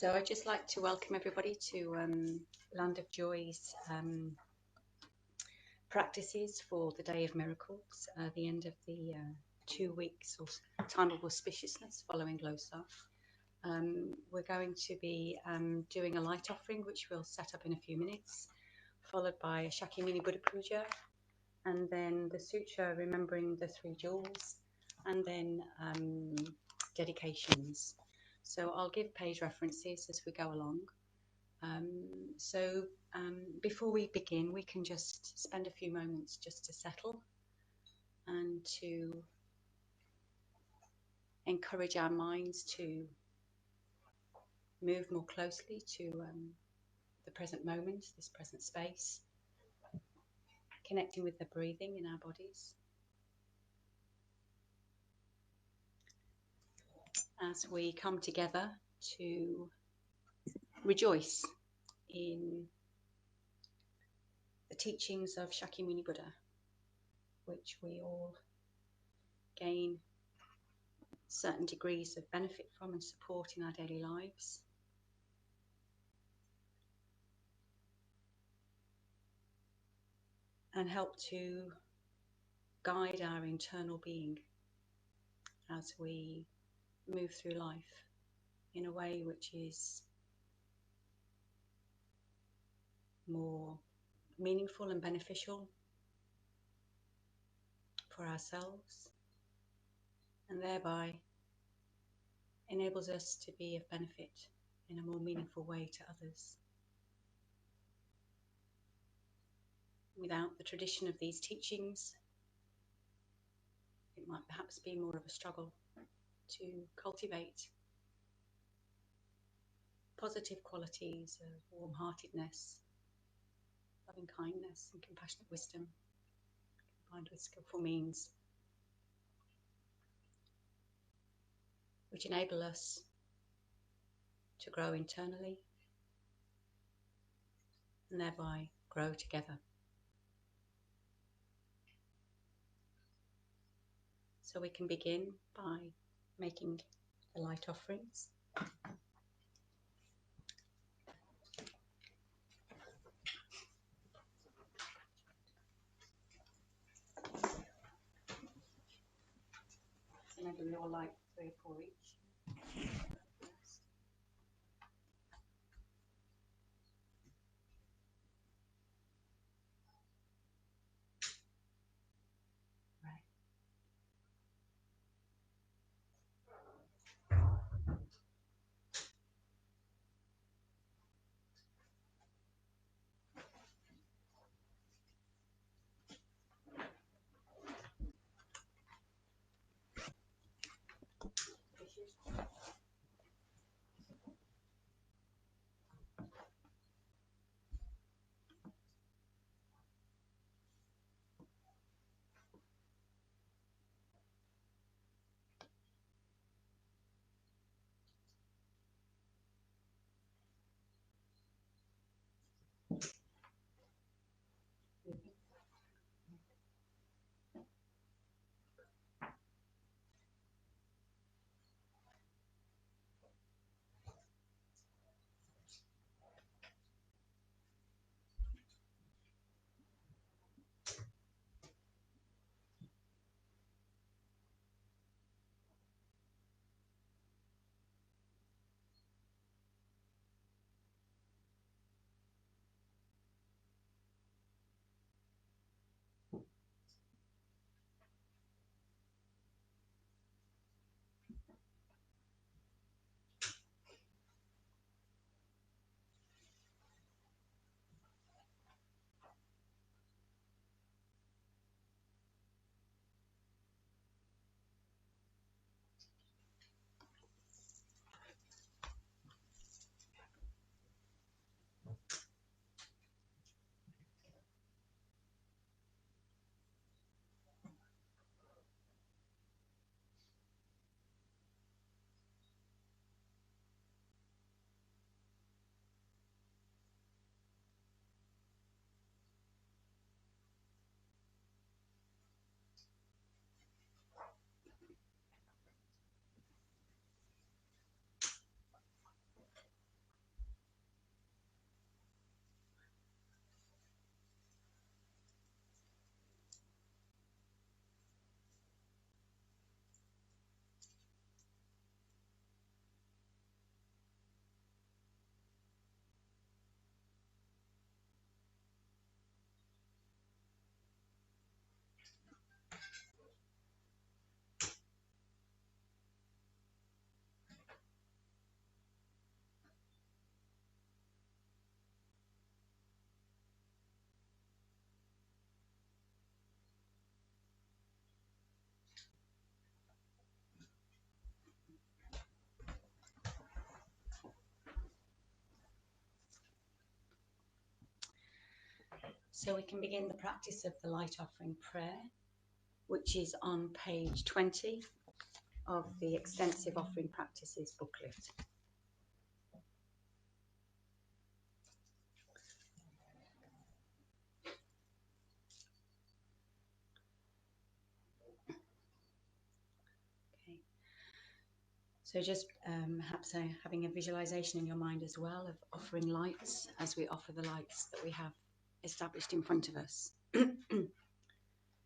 So I'd just like to welcome everybody to Land of Joy's practices for the Day of Miracles, the end of the 2 weeks or time of auspiciousness following Losar. We're going to be doing a light offering, which we'll set up in a few minutes, followed by a Shakyamuni Buddha Puja, and then the Sutra remembering the 3 jewels, and then dedications. So I'll give page references as we go along. Before we begin, we can just spend a few moments just to settle and to encourage our minds to move more closely to the present moment, this present space, connecting with the breathing in our bodies. As we come together to rejoice in the teachings of Shakyamuni Buddha, which we all gain certain degrees of benefit from and support in our daily lives. And help to guide our internal being as we move through life in a way which is more meaningful and beneficial for ourselves, and thereby enables us to be of benefit in a more meaningful way to others. Without the tradition of these teachings, it might perhaps be more of a struggle to cultivate positive qualities of warm-heartedness, loving kindness and compassionate wisdom, combined with skillful means, which enable us to grow internally and thereby grow together. So we can begin by making the light offerings. So maybe we all light 3 or 4 each. So we can begin the practice of the light offering prayer, which is on page 20 of the Extensive Offering Practices booklet. Okay. So just perhaps having a visualization in your mind as well of offering lights as we offer the lights that we have established in front of us.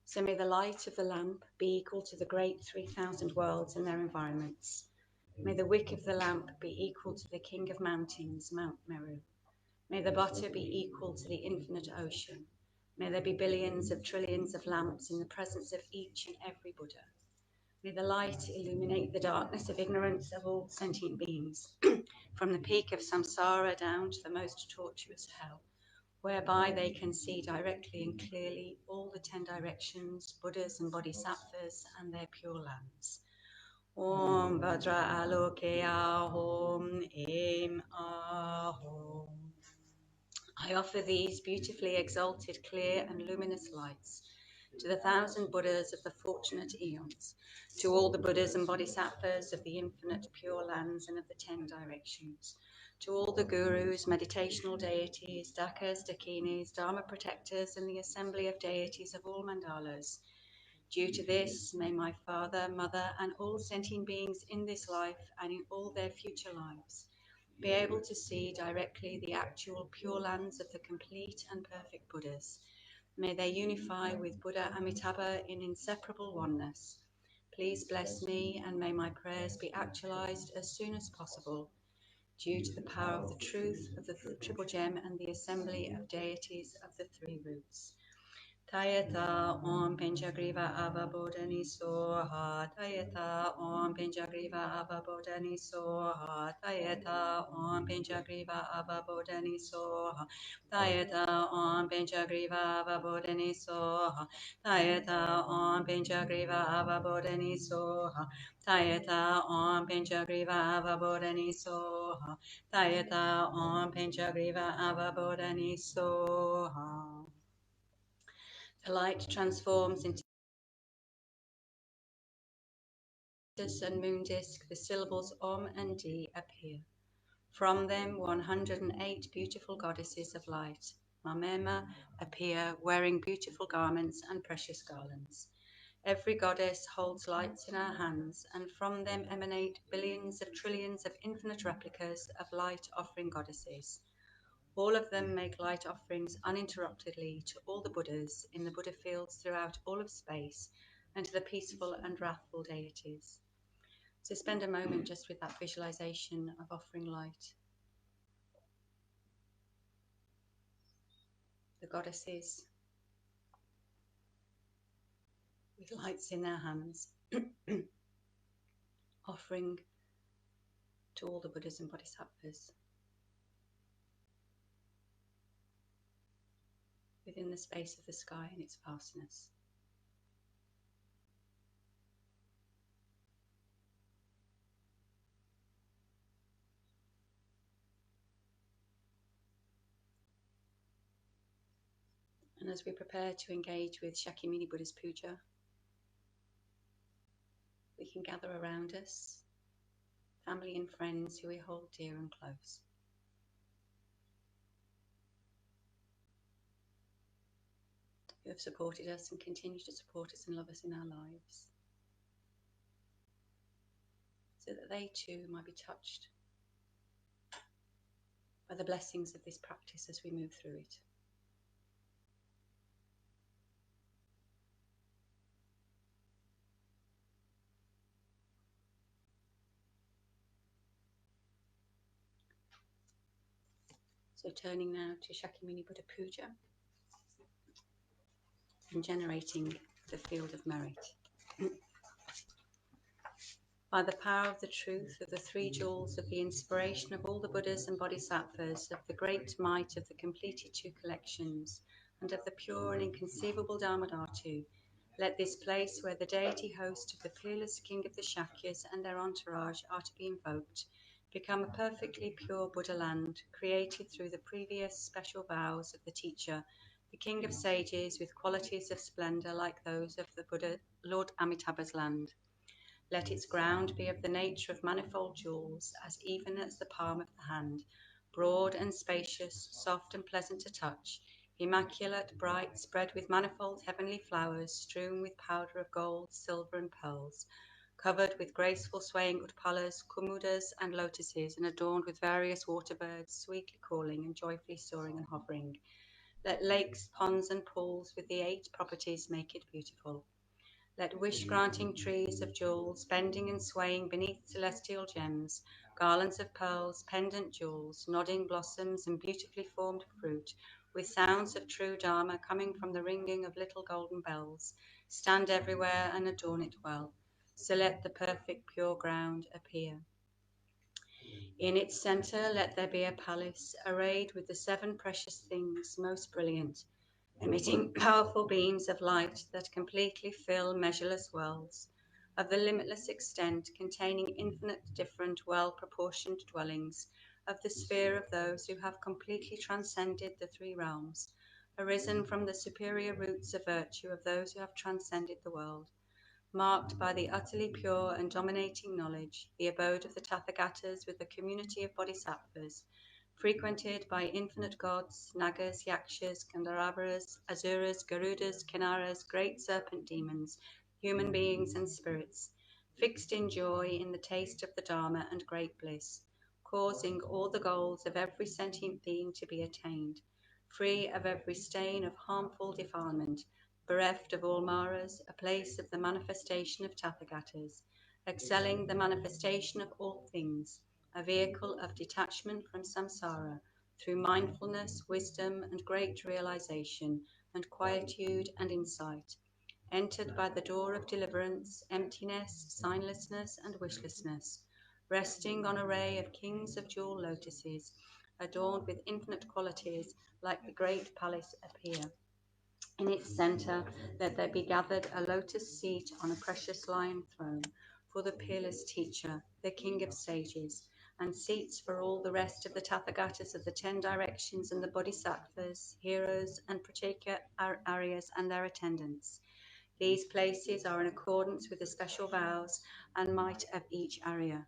So may the light of the lamp be equal to the great 3,000 worlds and their environments. May the wick of the lamp be equal to the king of mountains, Mount Meru. May the butter be equal to the infinite ocean. May there be billions of trillions of lamps in the presence of each and every Buddha. May the light illuminate the darkness of ignorance of all sentient beings, from the peak of samsara down to the most tortuous hell, whereby they can see directly and clearly all the 10 directions, Buddhas and Bodhisattvas and their pure lands. Om Bhadra Aloke Ahom Aim Ahom. I offer these beautifully exalted, clear and luminous lights to the 1,000 Buddhas of the fortunate eons, to all the Buddhas and Bodhisattvas of the infinite pure lands and of the 10 directions, to all the gurus, meditational deities, dakas, dakinis, dharma protectors, and the assembly of deities of all mandalas. Due to this, may my father, mother, and all sentient beings in this life and in all their future lives be able to see directly the actual pure lands of the complete and perfect Buddhas. May they unify with Buddha Amitabha in inseparable oneness. Please bless me, and may my prayers be actualized as soon as possible, due to the power of the truth of the Triple Gem and the assembly of deities of the three roots. Tayata Om Penchagriva Avabodhani Soha. Tayata Om Penchagriva Avabodhani Soha. Tayata Om Penchagriva Avabodhani Soha. Tayata Om Penchagriva Avabodhani Soha. Tayata Om Penchagriva Avabodhani Soha. Tayata Om Penchagriva Avabodhani Soha. Tayata Om Penchagriva Avabodhani Soha. The light transforms into and moon disk. The syllables Om and Di appear. From them 108 beautiful goddesses of light, Mamema, appear wearing beautiful garments and precious garlands. Every goddess holds lights in her hands, and from them emanate billions of trillions of infinite replicas of light offering goddesses. All of them make light offerings uninterruptedly to all the Buddhas in the Buddha fields throughout all of space, and to the peaceful and wrathful deities. So spend a moment just with that visualization of offering light. The goddesses with lights in their hands, offering to all the Buddhas and Bodhisattvas within the space of the sky and its vastness. And as we prepare to engage with Shakyamuni Buddha's puja, we can gather around us family and friends who we hold dear and close. Who have supported us and continue to support us and love us in our lives, so that they too might be touched by the blessings of this practice as we move through it. So turning now to Shakyamuni Buddha Puja and generating the field of merit. By the power of the truth of the three jewels of the inspiration of all the Buddhas and Bodhisattvas, of the great might of the completed two collections, and of the pure and inconceivable Dharmadhatu, let this place where the deity host of the peerless king of the Shakyas and their entourage are to be invoked, become a perfectly pure Buddha land, created through the previous special vows of the teacher, the king of sages with qualities of splendour like those of the Buddha, Lord Amitabha's land. Let its ground be of the nature of manifold jewels, as even as the palm of the hand, broad and spacious, soft and pleasant to touch, immaculate, bright, spread with manifold heavenly flowers, strewn with powder of gold, silver, and pearls, covered with graceful swaying utpalas, kumudas, and lotuses, and adorned with various water birds, sweetly calling and joyfully soaring and hovering. Let lakes, ponds, and pools with the 8 properties make it beautiful. Let wish-granting trees of jewels, bending and swaying beneath celestial gems, garlands of pearls, pendant jewels, nodding blossoms, and beautifully formed fruit, with sounds of true Dharma coming from the ringing of little golden bells, stand everywhere and adorn it well. So let the perfect pure ground appear. In its centre let there be a palace, arrayed with the 7 precious things most brilliant, emitting powerful beams of light that completely fill measureless worlds, of the limitless extent, containing infinite different well-proportioned dwellings, of the sphere of those who have completely transcended the 3 realms, arisen from the superior roots of virtue of those who have transcended the world, marked by the utterly pure and dominating knowledge, the abode of the Tathagatas with the community of bodhisattvas, frequented by infinite gods, nagas, yakshas, gandharvas, asuras, garudas, kinnaras, great serpent demons, human beings and spirits, fixed in joy in the taste of the Dharma and great bliss, causing all the goals of every sentient being to be attained, free of every stain of harmful defilement, bereft of all maras, a place of the manifestation of Tathagatas, excelling the manifestation of all things, a vehicle of detachment from samsara, through mindfulness, wisdom, and great realization, and quietude and insight, entered by the door of deliverance, emptiness, signlessness, and wishlessness, resting on a ray of kings of jewel lotuses, adorned with infinite qualities, like the great palace appear. In its centre let there be gathered a lotus seat on a precious lion throne for the peerless teacher, the king of sages, and seats for all the rest of the Tathagatas of the 10 directions and the bodhisattvas, heroes, and Pratyeka Aryas and their attendants. These places are in accordance with the special vows and might of each Arya,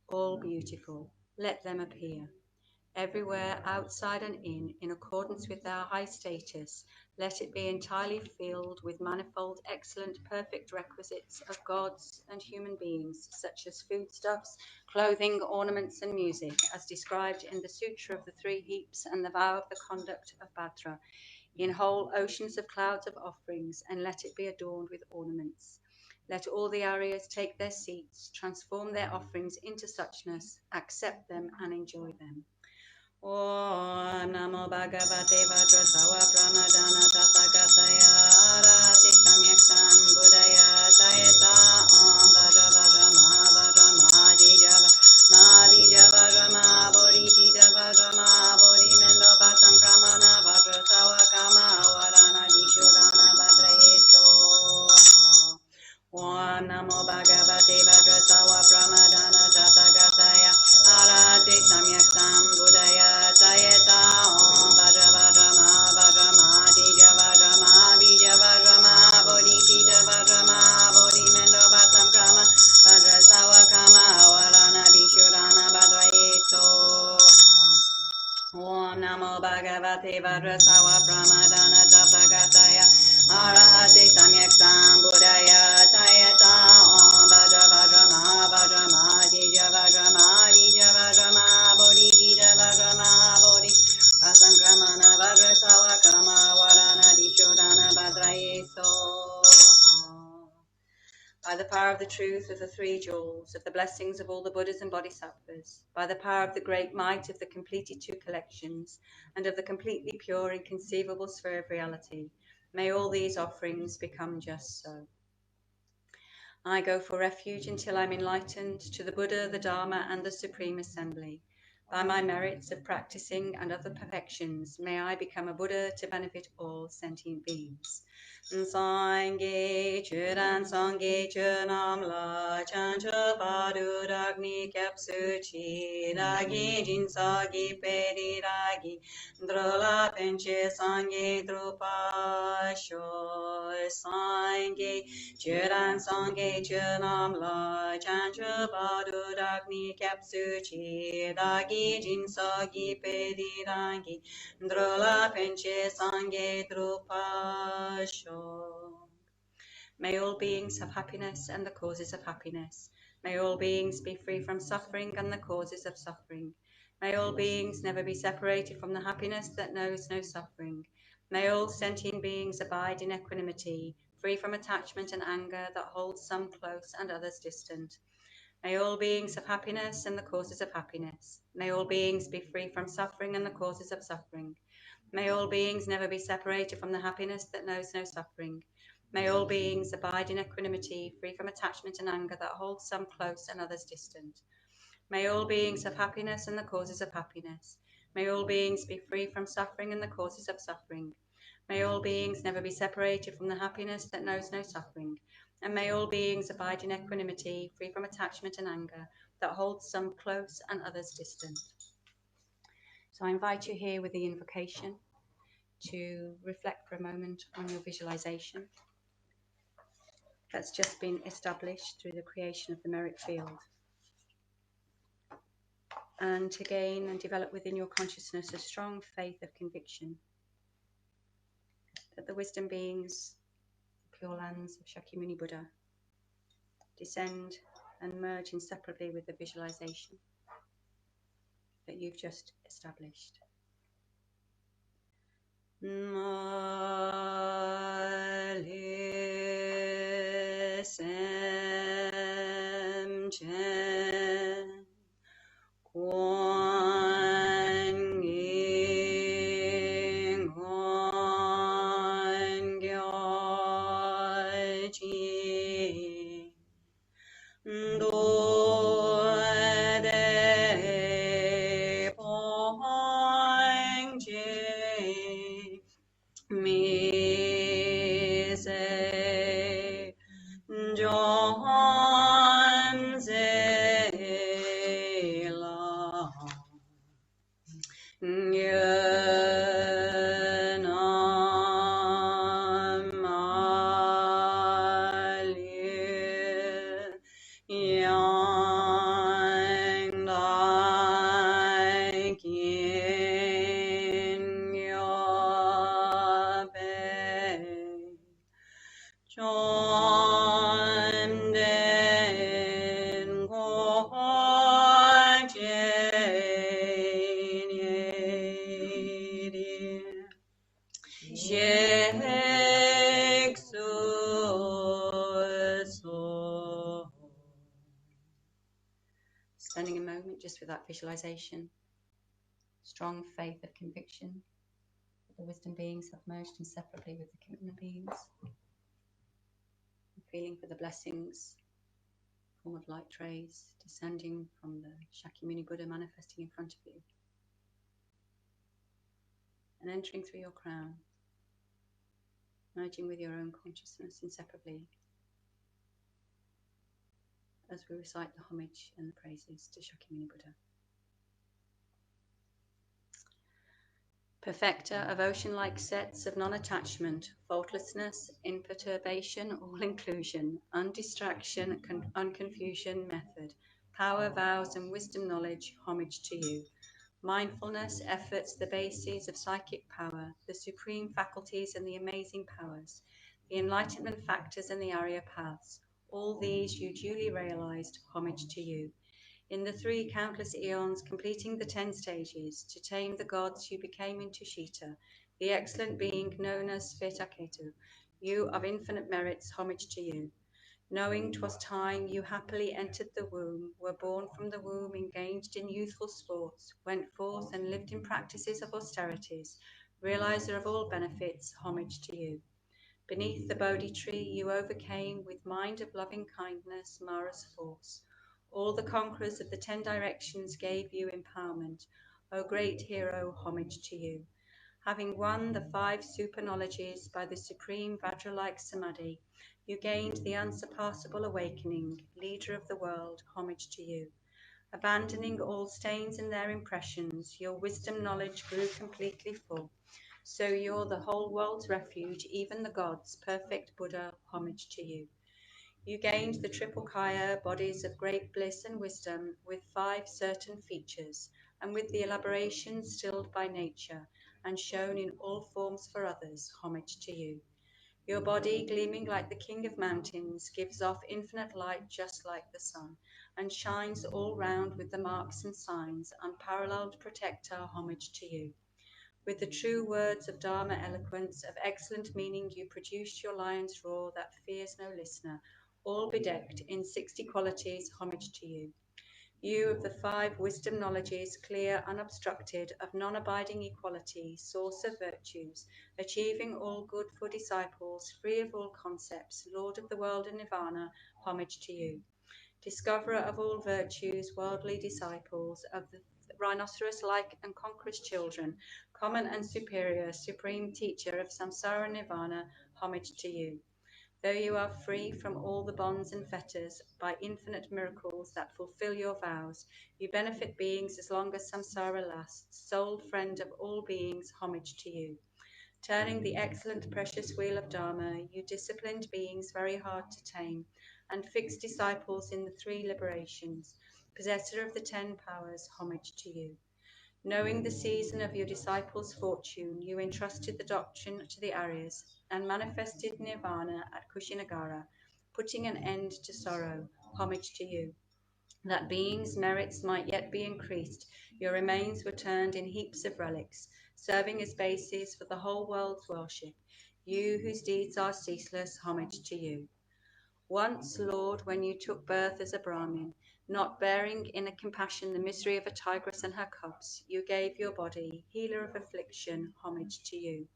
all beautiful. Let them appear. Everywhere, outside and in accordance with their high status, let it be entirely filled with manifold, excellent, perfect requisites of gods and human beings, such as foodstuffs, clothing, ornaments, and music, as described in the Sutra of the 3 Heaps and the vow of the conduct of Bhadra, in whole oceans of clouds of offerings, and let it be adorned with ornaments. Let all the Aryas take their seats, transform their offerings into suchness, accept them, and enjoy them. Om Namo Bhagavate Vajrasawa Pramadana Tathagataya Arahati Samyak Sambuddhaya Tayeta Om Vajra Vajra Maha Vajra Mahadija Mahadija Vajra Mahabodhija Vajra Mahabodhi Mendo Bhatam Kramana Vajrasawa Kama Varana Dishurana Vajrayeso. Om Namo Bhagavate Vajrasawa Pramadana Tathagataya Arahate Samyak Sambuddhaya Tayeta Om Vajra Vajra Maha Vajra Mahadija Vajra Mahabija Vajra Mahabodhija Vajra Mahabodhi Mendo Bhatam Krama Vajrasawa Kama Varana Vishurana Vajrayeto. Om Namo Bhagavate Vajrasawa Pramadana Tathagataya Arahate Samyak Sambuddhaya Tayeta Om Vajra Vajra Maha Vajra Mahadija Vajra Mahavija Vajra Mahabodhija Vajra Mahabodhi Vasankramana Vajrasawa Kama Varana Dishurana Vajrayeso. By the power of the truth of the 3 jewels, of the blessings of all the Buddhas and Bodhisattvas, by the power of the great might of the completed 2 collections, and of the completely pure, inconceivable sphere of reality, may all these offerings become just so. I go for refuge until I'm enlightened to the Buddha, the Dharma, and the Supreme Assembly. By my merits of practicing and other perfections, may I become a Buddha to benefit all sentient beings. Sangye churan sangye chunam la chancha padu ragni kapsu chi ragi jinsagi peri ragi drola penche sangye drupa sho sangye churan sangye chunam la chancha padu ragni kapsu chi ragi jinsagi peri ragi Drola penche sangye drupa sho. May all beings have happiness and the causes of happiness. May all beings be free from suffering and the causes of suffering. May all beings never be separated from the happiness that knows no suffering. May all sentient beings abide in equanimity, free from attachment and anger that holds some close and others distant. May all beings have happiness and the causes of happiness. May all beings be free from suffering and the causes of suffering. May all beings never be separated from the happiness that knows no suffering. May all beings abide in equanimity, free from attachment and anger that holds some close and others distant. May all beings have happiness and the causes of happiness. May all beings be free from suffering and the causes of suffering. May all beings never be separated from the happiness that knows no suffering. And may all beings abide in equanimity, free from attachment and anger that holds some close and others distant. So I invite you here with the invocation to reflect for a moment on your visualization that's just been established through the creation of the merit field, and to gain and develop within your consciousness a strong faith of conviction that the wisdom beings, the pure lands of Shakyamuni Buddha, descend and merge inseparably with the visualization that you've just established. Spending a moment just with that visualization, strong faith of conviction that the wisdom beings have merged inseparably with the commitment beings, and feeling for the blessings, form of light rays descending from the Shakyamuni Buddha manifesting in front of you, and entering through your crown, merging with your own consciousness inseparably as we recite the homage and the praises to Shakyamuni Buddha. Perfecter of ocean-like sets of non-attachment, faultlessness, imperturbation, all-inclusion, undistraction, unconfusion, method, power, vows, and wisdom knowledge, homage to you. Mindfulness, efforts, the bases of psychic power, the supreme faculties and the amazing powers, the enlightenment factors and the Arya paths, all these you duly realized, homage to you. In the 3 countless eons, completing the 10 stages, to tame the gods, you became into Tushita, the excellent being known as Svetaketu. You of infinite merits, homage to you. Knowing 'twas time, you happily entered the womb, were born from the womb, engaged in youthful sports, went forth and lived in practices of austerities, realizer of all benefits, homage to you. Beneath the Bodhi tree, you overcame with mind of loving kindness Mara's force. All the conquerors of the 10 directions gave you empowerment. O great hero, homage to you. Having won the 5 super knowledges by the supreme Vajra-like Samadhi, you gained the unsurpassable awakening, leader of the world, homage to you. Abandoning all stains and their impressions, your wisdom knowledge grew completely full. So you're the whole world's refuge, even the gods, perfect Buddha, homage to you. You gained the triple kaya, bodies of great bliss and wisdom, with 5 certain features, and with the elaboration stilled by nature, and shown in all forms for others, homage to you. Your body, gleaming like the king of mountains, gives off infinite light just like the sun, and shines all round with the marks and signs, unparalleled protector, homage to you. With the true words of Dharma eloquence, of excellent meaning, you produced your lion's roar that fears no listener, all bedecked in 60 qualities, homage to you. You of the 5 wisdom knowledges, clear, unobstructed, of non-abiding equality, source of virtues, achieving all good for disciples, free of all concepts, Lord of the world and Nirvana, homage to you. Discoverer of all virtues, worldly disciples, of the rhinoceros-like and conqueror's children, common and superior, supreme teacher of samsara nirvana, homage to you. Though you are free from all the bonds and fetters by infinite miracles that fulfill your vows, you benefit beings as long as samsara lasts, sole friend of all beings, homage to you. Turning the excellent precious wheel of Dharma, you disciplined beings very hard to tame, and fixed disciples in the 3 liberations, possessor of the 10 powers, homage to you. Knowing the season of your disciples' fortune, you entrusted the doctrine to the Aryas and manifested nirvana at Kushinagara, putting an end to sorrow, homage to you. That beings' merits might yet be increased, your remains were turned in heaps of relics, serving as bases for the whole world's worship. You whose deeds are ceaseless, homage to you. Once, Lord, when you took birth as a Brahmin, not bearing in a compassion the misery of a tigress and her cubs, you gave your body, healer of affliction, homage to you.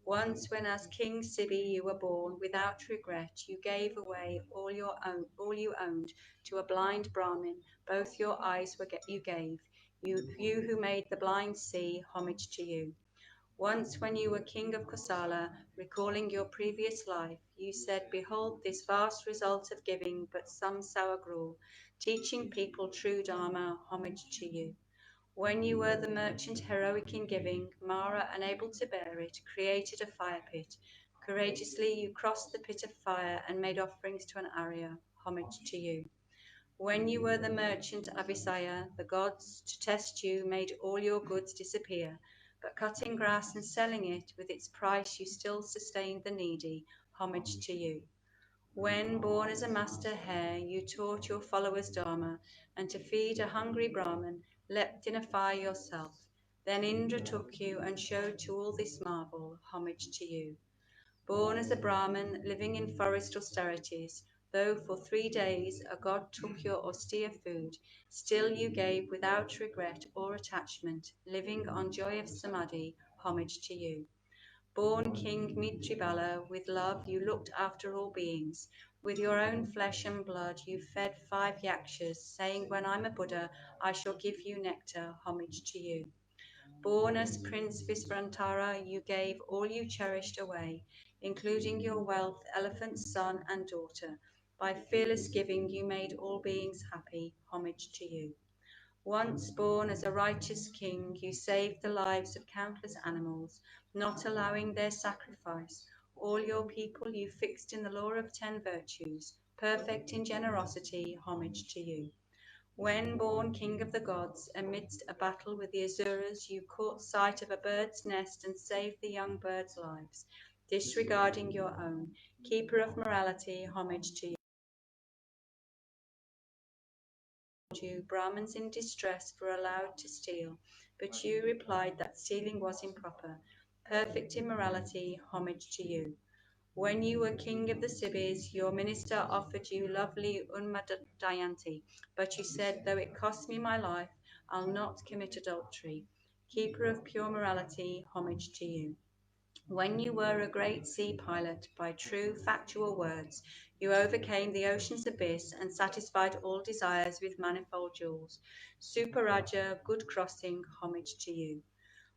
Once, when as King Sibi you were born, without regret, you gave away all you owned to a blind Brahmin. Both your eyes you gave. You who made the blind see, homage to you. Once, when you were king of Kosala, recalling your previous life, you said, "Behold this vast result of giving but some sour gruel, teaching people true Dharma, homage to you." When you were the merchant heroic in giving, Mara, unable to bear it, created a fire pit. Courageously you crossed the pit of fire and made offerings to an Arya, homage to you. When you were the merchant Avisaya, the gods, to test you, made all your goods disappear, but cutting grass and selling it, with its price you still sustained the needy, homage to you. When, born as a master hare, you taught your followers Dharma, and to feed a hungry Brahmin, leapt in a fire yourself. Then Indra took you and showed to all this marvel, homage to you. Born as a Brahmin, living in forest austerities, though for 3 days a god took your austere food, still you gave without regret or attachment, living on joy of samadhi, homage to you. Born King Mitribala, with love you looked after all beings. With your own flesh and blood you fed 5 yakshas, saying, "When I'm a Buddha, I shall give you nectar, homage to you." Born as Prince Visvarantara, you gave all you cherished away, including your wealth, elephant, son, and daughter. By fearless giving, you made all beings happy, homage to you. Once born as a righteous king, you saved the lives of countless animals, not allowing their sacrifice. All your people you fixed in the law of 10 virtues, perfect in generosity, homage to you. When born king of the gods, amidst a battle with the Asuras, you caught sight of a bird's nest and saved the young birds' lives, disregarding your own. Keeper of morality, homage to you. Brahmins in distress were allowed to steal, but you replied that stealing was improper. Perfect in morality, homage to you. When you were king of the Sibis, your minister offered you lovely Unmadayanti, but you said, "Though it costs me my life, I'll not commit adultery." Keeper of pure morality, homage to you. When you were a great sea pilot, by true factual words, you overcame the ocean's abyss and satisfied all desires with manifold jewels. Super good crossing, homage to you.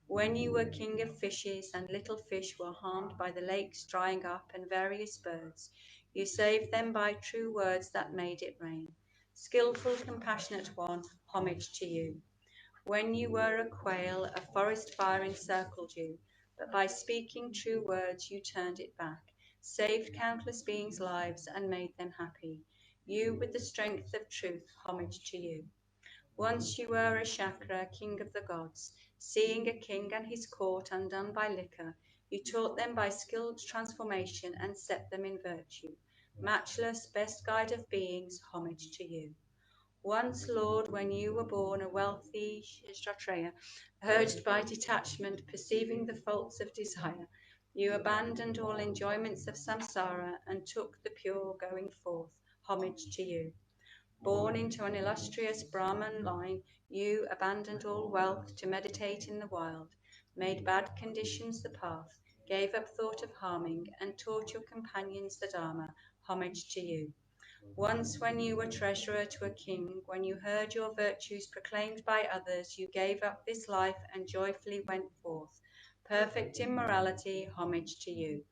When you were king of fishes and little fish were harmed by the lakes drying up and various birds, you saved them by true words that made it rain. Skilful, compassionate one, homage to you. When you were a quail, a forest fire encircled you, but by speaking true words you turned it back, saved countless beings' lives and made them happy. You with the strength of truth, homage to you. Once you were a chakra, king of the gods, seeing a king and his court undone by liquor, you taught them by skilled transformation and set them in virtue. Matchless, best guide of beings, homage to you. Once, Lord, when you were born a wealthy Kshatriya, urged by detachment, perceiving the faults of desire, you abandoned all enjoyments of samsara and took the pure going forth. Homage to you. Born into an illustrious Brahman line, you abandoned all wealth to meditate in the wild, made bad conditions the path, gave up thought of harming, and taught your companions the Dharma. Homage to you. Once, when you were treasurer to a king, when you heard your virtues proclaimed by others, you gave up this life and joyfully went forth. Perfect in morality, homage to you.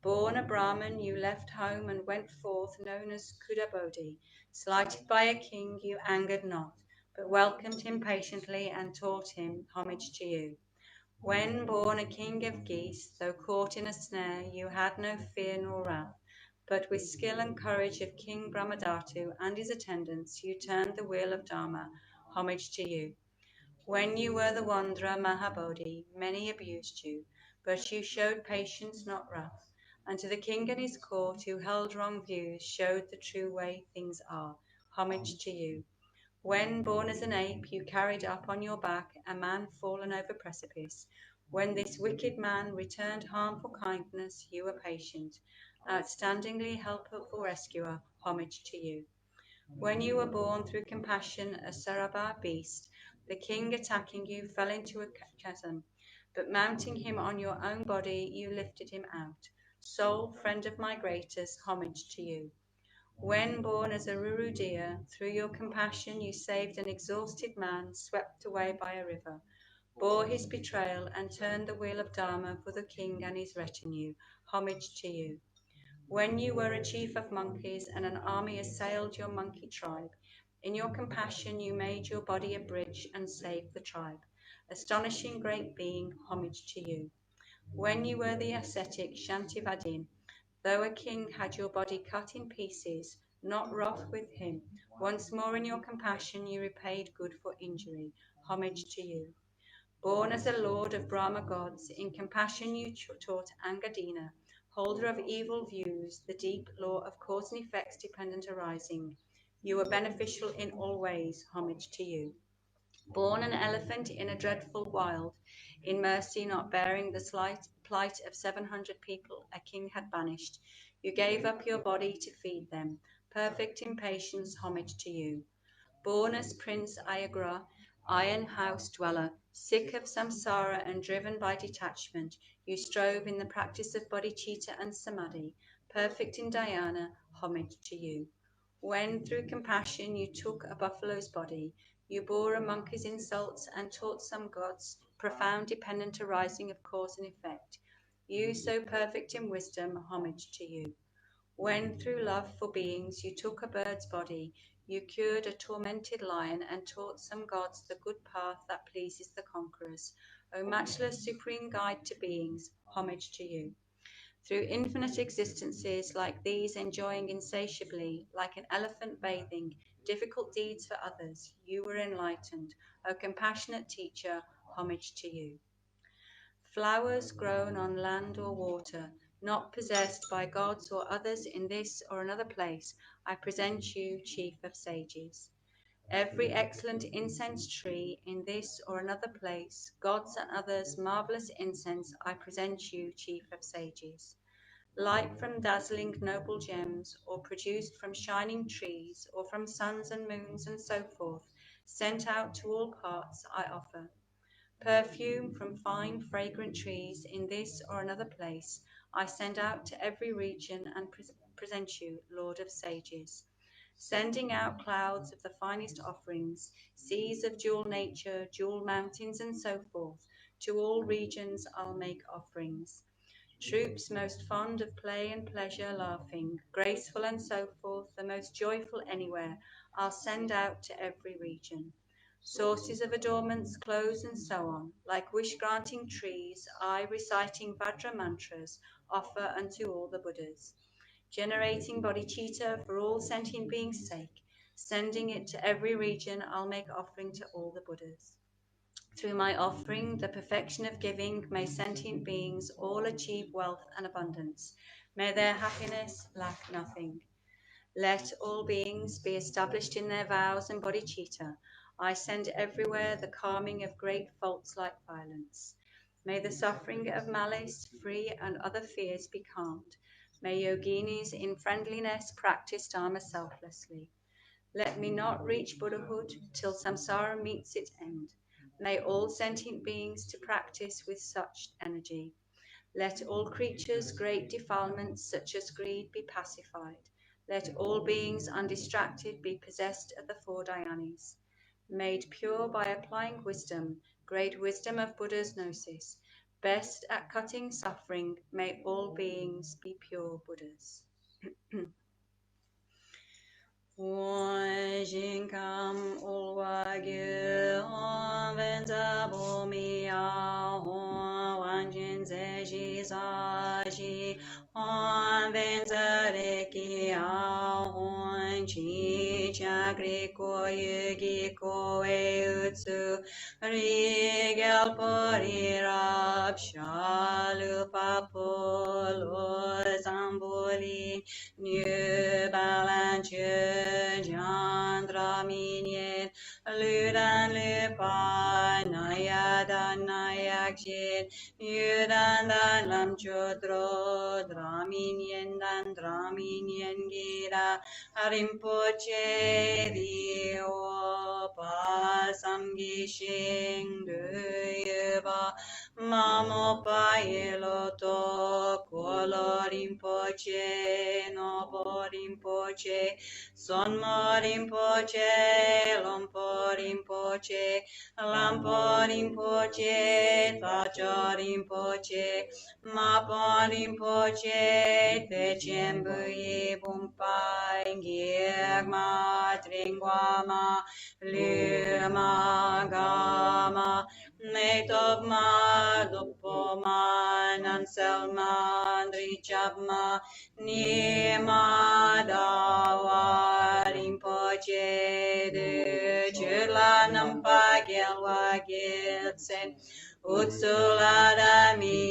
Born a Brahmin, you left home and went forth, known as Kudabodhi. Slighted by a king, you angered not, but welcomed him patiently and taught him, homage to you. When born a king of geese, though caught in a snare, you had no fear nor wrath, but with skill and courage of King Brahmadatu and his attendants, you turned the wheel of Dharma. Homage to you. When you were the wanderer Mahabodhi, many abused you, but you showed patience, not wrath, and to the king and his court who held wrong views, showed the true way things are. Homage to you. When, born as an ape, you carried up on your back a man fallen over precipice. When this wicked man returned harm for kindness, you were patient, outstandingly helpful rescuer. Homage to you. When you were born through compassion, a Saraba beast, the king attacking you fell into a chasm, but mounting him on your own body, you lifted him out. Soul, friend of migrators, homage to you. When born as a Ruru deer, through your compassion you saved an exhausted man swept away by a river, bore his betrayal, and turned the wheel of Dharma for the king and his retinue. Homage to you. When you were a chief of monkeys and an army assailed your monkey tribe, in your compassion you made your body a bridge and saved the tribe. Astonishing great being, homage to you. When you were the ascetic Shantivadin, though a king had your body cut in pieces, not wroth with him, once more in your compassion you repaid good for injury. Homage to you. Born as a lord of Brahma gods, in compassion you taught Angadina, holder of evil views, the deep law of cause and effects dependent arising. You were beneficial in all ways. Homage to you. Born an elephant in a dreadful wild, in mercy not bearing the slight plight of 700 people a king had banished, you gave up your body to feed them. Perfect in patience, homage to you. Born as Prince Ayagra, iron house dweller, sick of samsara and driven by detachment, you strove in the practice of bodhicitta and samadhi. Perfect in dhyana, homage to you. When through compassion you took a buffalo's body, you bore a monkey's insults and taught some gods profound dependent arising of cause and effect. You so perfect in wisdom, homage to you. When through love for beings you took a bird's body, you cured a tormented lion and taught some gods the good path that pleases the conquerors. O matchless supreme guide to beings, homage to you. Through infinite existences like these, enjoying insatiably, like an elephant bathing, difficult deeds for others, you were enlightened. O compassionate teacher, homage to you. Flowers grown on land or water, not possessed by gods or others in this or another place, I present you, chief of sages. Every excellent incense tree in this or another place, gods and others' marvelous incense, I present you, chief of sages. Light from dazzling noble gems, or produced from shining trees, or from suns and moons and so forth, sent out to all parts I offer. Perfume from fine, fragrant trees in this or another place, I send out to every region and present you, Lord of Sages. Sending out clouds of the finest offerings, seas of jewel nature, jewel mountains, and so forth, to all regions I'll make offerings. Troops most fond of play and pleasure, laughing, graceful and so forth, the most joyful anywhere, I'll send out to every region. Sources of adornments, clothes, and so on, like wish-granting trees, I, reciting Vajra mantras, offer unto all the Buddhas. Generating bodhicitta for all sentient beings' sake, sending it to every region, I'll make offering to all the Buddhas. Through my offering, the perfection of giving, may sentient beings all achieve wealth and abundance. May their happiness lack nothing. Let all beings be established in their vows and bodhicitta. I send everywhere the calming of great faults like violence. May the suffering of malice, free, and other fears be calmed. May yoginis in friendliness practice Dharma selflessly. Let me not reach Buddhahood till samsara meets its end. May all sentient beings to practice with such energy. Let all creatures' great defilements, such as greed, be pacified. Let all beings undistracted be possessed of the four dhyanis. Made pure by applying wisdom, great wisdom of Buddha's gnosis. Best at cutting suffering, may all beings be pure Buddhas. Jinkam ulwagyu venta bomia wanjin zeji zaji venta reki chi chakri ko yugi ko utsu rigel porirab shalu papolo zamboli New balance Chandra minyen Ludan lupa Nayadan nayakshit Yudan dan lam Chotro Draminyen dan Draminyen gira Rinpoche Dio pa samgishing Duyeba Mamo pa yeloto Kolo Rinpoche Nobo Rinpoche Sonmo Rinpoche Lompo Rinpoche Lampo Rinpoche Tacho Rinpoche Mapo Rinpoche Techembuyi Bumpai Girma Tringwama Luma Gama Metopma Dupoma Nanselma Drichabma Nima Dawa Rinpoche De Chula Nampa Gelwa Gilsen Utsuladami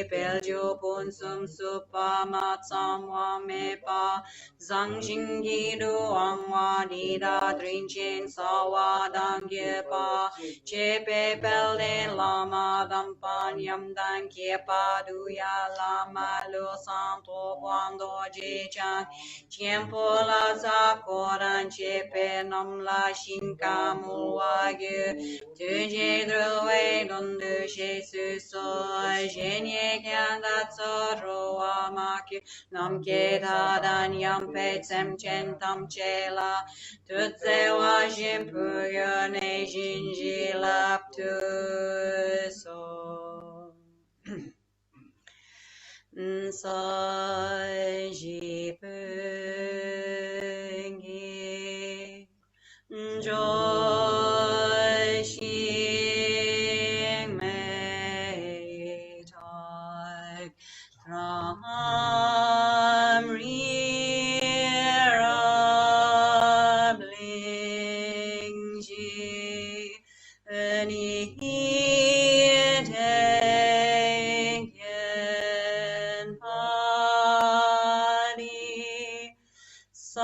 Peljo Punsum Supa Matsamwa Mepa Zangjingi Duangwa Dida Trinchin Sawa Dangyepa Chepe Pelden Lama Dampan Yamdan Kiepa Duya Lama Lo Santo Quando Jechan Tiempo La Sakoran Chepe Namla Shinka Mulwagyu Tuje Drue Dundu Shesu So Jenye Kyandatso Roa Makyu Namke Tadan Yampe Tsem Chen Tam Chela Tutse Wa Shimpu Yone Shinji Lap Tu So Nsa Ji Pungi Joy Shing Mei Tai Tram Ri Rab Ling Ji Ni Teng Yen Pani Sangye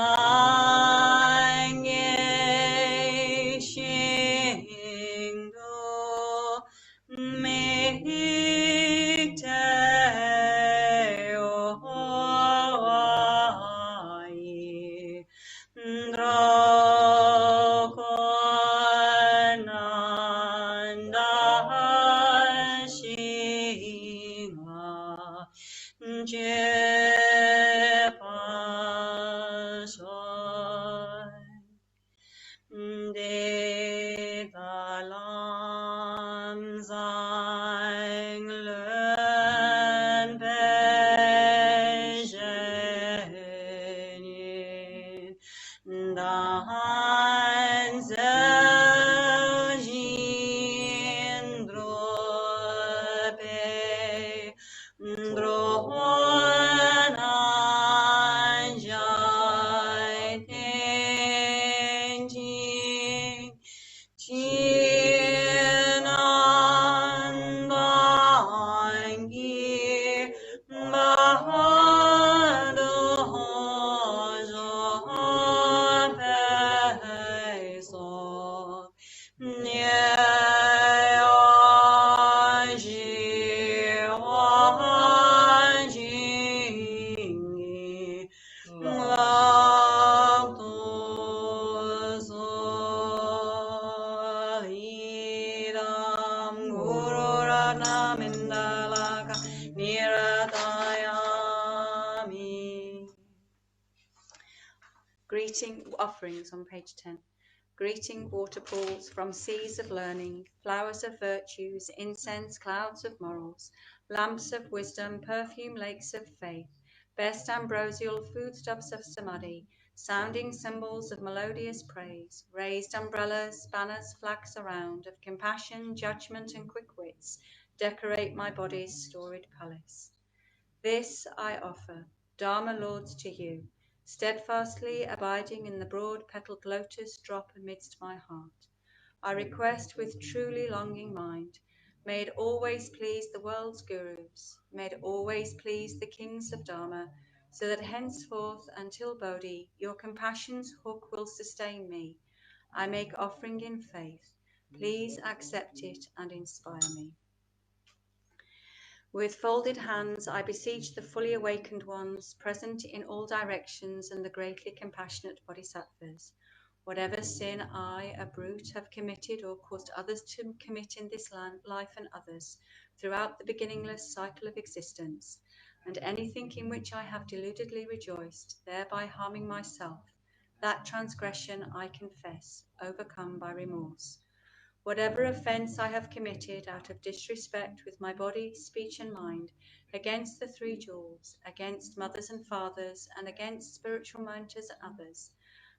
Greeting offerings on page 10. Greeting waterfalls from seas of learning, flowers of virtues, incense, clouds of morals, lamps of wisdom, perfume lakes of faith, best ambrosial foodstuffs of samadhi, sounding cymbals of melodious praise, raised umbrellas, banners, flags around, of compassion, judgment, and quick wits, decorate my body's storied palace. This I offer, Dharma Lords, to you, steadfastly abiding in the broad-petalled lotus drop amidst my heart. I request with truly longing mind, may it always please the world's gurus, may it always please the kings of Dharma, so that henceforth until Bodhi, your compassion's hook will sustain me. I make offering in faith. Please accept it and inspire me. With folded hands, I beseech the fully awakened ones present in all directions and the greatly compassionate bodhisattvas. Whatever sin I, a brute, have committed or caused others to commit in this life and others throughout the beginningless cycle of existence, and anything in which I have deludedly rejoiced, thereby harming myself, that transgression I confess, overcome by remorse. Whatever offence I have committed out of disrespect with my body, speech, and mind, against the three jewels, against mothers and fathers, and against spiritual mentors and others,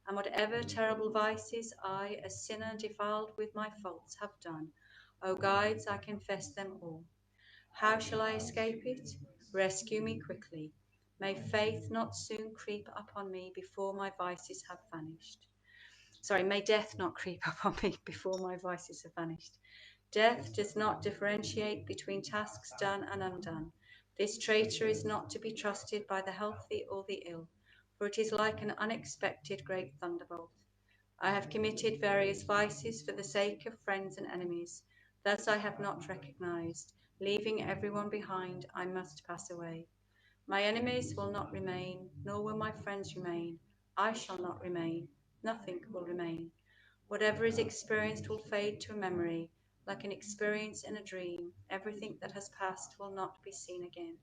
and whatever terrible vices I, a sinner defiled with my faults, have done, O guides, I confess them all. How shall I escape it? Rescue me quickly. May faith not soon creep upon me before my vices have vanished. May death not creep upon me before my vices have vanished. Death does not differentiate between tasks done and undone. This traitor is not to be trusted by the healthy or the ill, for it is like an unexpected great thunderbolt. I have committed various vices for the sake of friends and enemies. Thus I have not recognized. Leaving everyone behind, I must pass away. My enemies will not remain, nor will my friends remain. I shall not remain. Nothing will remain. Whatever is experienced will fade to a memory, like an experience in a dream. Everything that has passed will not be seen again.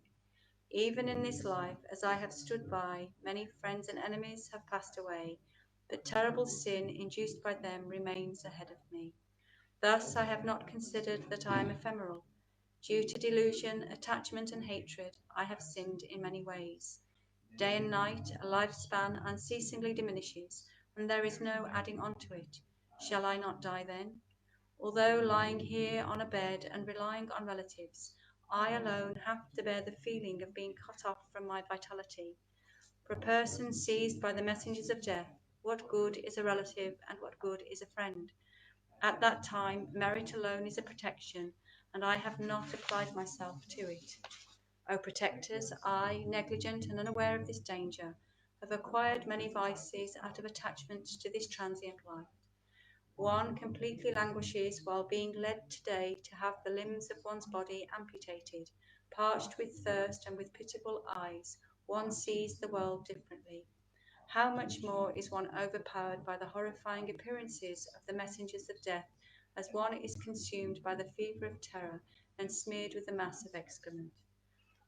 Even in this life, as I have stood by, many friends and enemies have passed away, but terrible sin induced by them remains ahead of me. Thus I have not considered that I am ephemeral. Due to delusion, attachment, and hatred, I have sinned in many ways. Day and night, a lifespan unceasingly diminishes, and there is no adding on to it. Shall I not die then? Although lying here on a bed and relying on relatives, I alone have to bear the feeling of being cut off from my vitality. For a person seized by the messengers of death, what good is a relative and what good is a friend? At that time, merit alone is a protection, and I have not applied myself to it. O protectors, I, negligent and unaware of this danger, have acquired many vices out of attachment to this transient life. One completely languishes while being led today to have the limbs of one's body amputated. Parched with thirst and with pitiable eyes, one sees the world differently. How much more is one overpowered by the horrifying appearances of the messengers of death, as one is consumed by the fever of terror and smeared with a mass of excrement.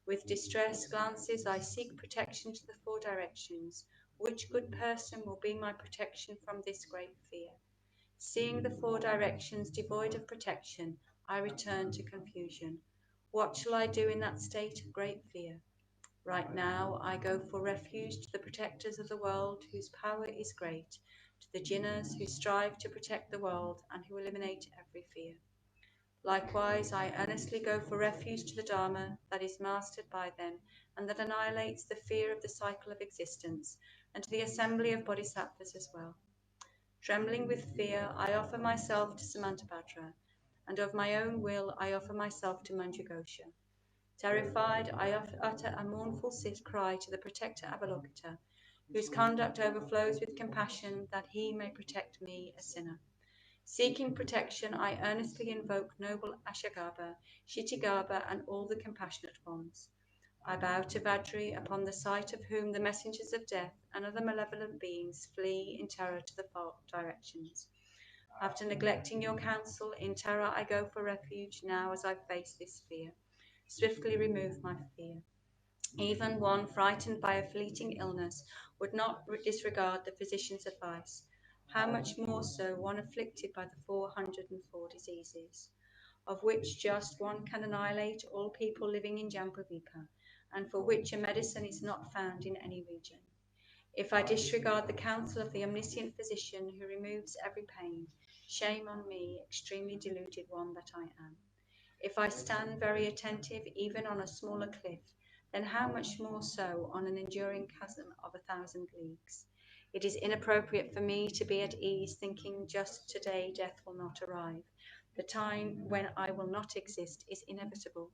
With distressed glances I seek protection to the four directions. Which good person will be my protection from this great fear? Seeing the four directions devoid of protection, I return to confusion. What shall I do in that state of great fear? Right now, I go for refuge to the protectors of the world whose power is great, to the Jinnas who strive to protect the world and who eliminate every fear. Likewise, I earnestly go for refuge to the Dharma that is mastered by them and that annihilates the fear of the cycle of existence, and to the assembly of bodhisattvas as well. Trembling with fear, I offer myself to Samantabhadra, and of my own will I offer myself to Manjughosha. Terrified, I utter a mournful cry to the protector Avalokita, whose conduct overflows with compassion that he may protect me, a sinner. Seeking protection, I earnestly invoke noble Ashagaba, Shittigaba, and all the compassionate ones. I bow to Vajri, upon the sight of whom the messengers of death and other malevolent beings flee in terror to the far directions. After neglecting your counsel, in terror I go for refuge now as I face this fear. Swiftly remove my fear. Even one frightened by a fleeting illness would not disregard the physician's advice. How much more so one afflicted by the 404 diseases, of which just one can annihilate all people living in Jambudvipa, and for which a medicine is not found in any region. If I disregard the counsel of the omniscient physician who removes every pain, shame on me, extremely deluded one that I am. If I stand very attentive even on a smaller cliff, then how much more so on an enduring chasm of 1,000 leagues? It is inappropriate for me to be at ease thinking just today death will not arrive. The time when I will not exist is inevitable.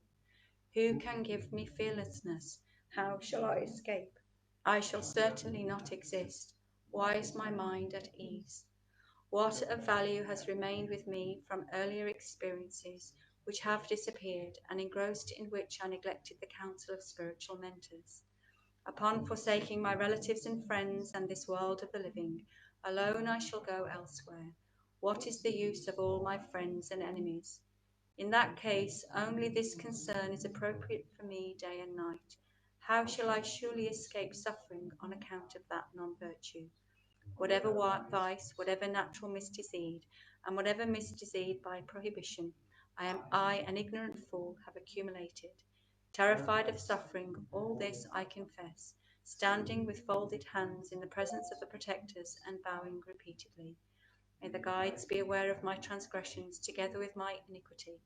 Who can give me fearlessness? How shall I escape? I shall certainly not exist. Why is my mind at ease? What of value has remained with me from earlier experiences which have disappeared, and engrossed in which I neglected the counsel of spiritual mentors? Upon forsaking my relatives and friends and this world of the living, alone I shall go elsewhere. What is the use of all my friends and enemies? In that case, only this concern is appropriate for me day and night. How shall I surely escape suffering on account of that non-virtue? Whatever vice, whatever natural misdeed, and whatever misdeed by prohibition, I, an ignorant fool, have accumulated. Terrified of suffering, all this I confess, standing with folded hands in the presence of the protectors and bowing repeatedly. May the guides be aware of my transgressions together with my iniquity.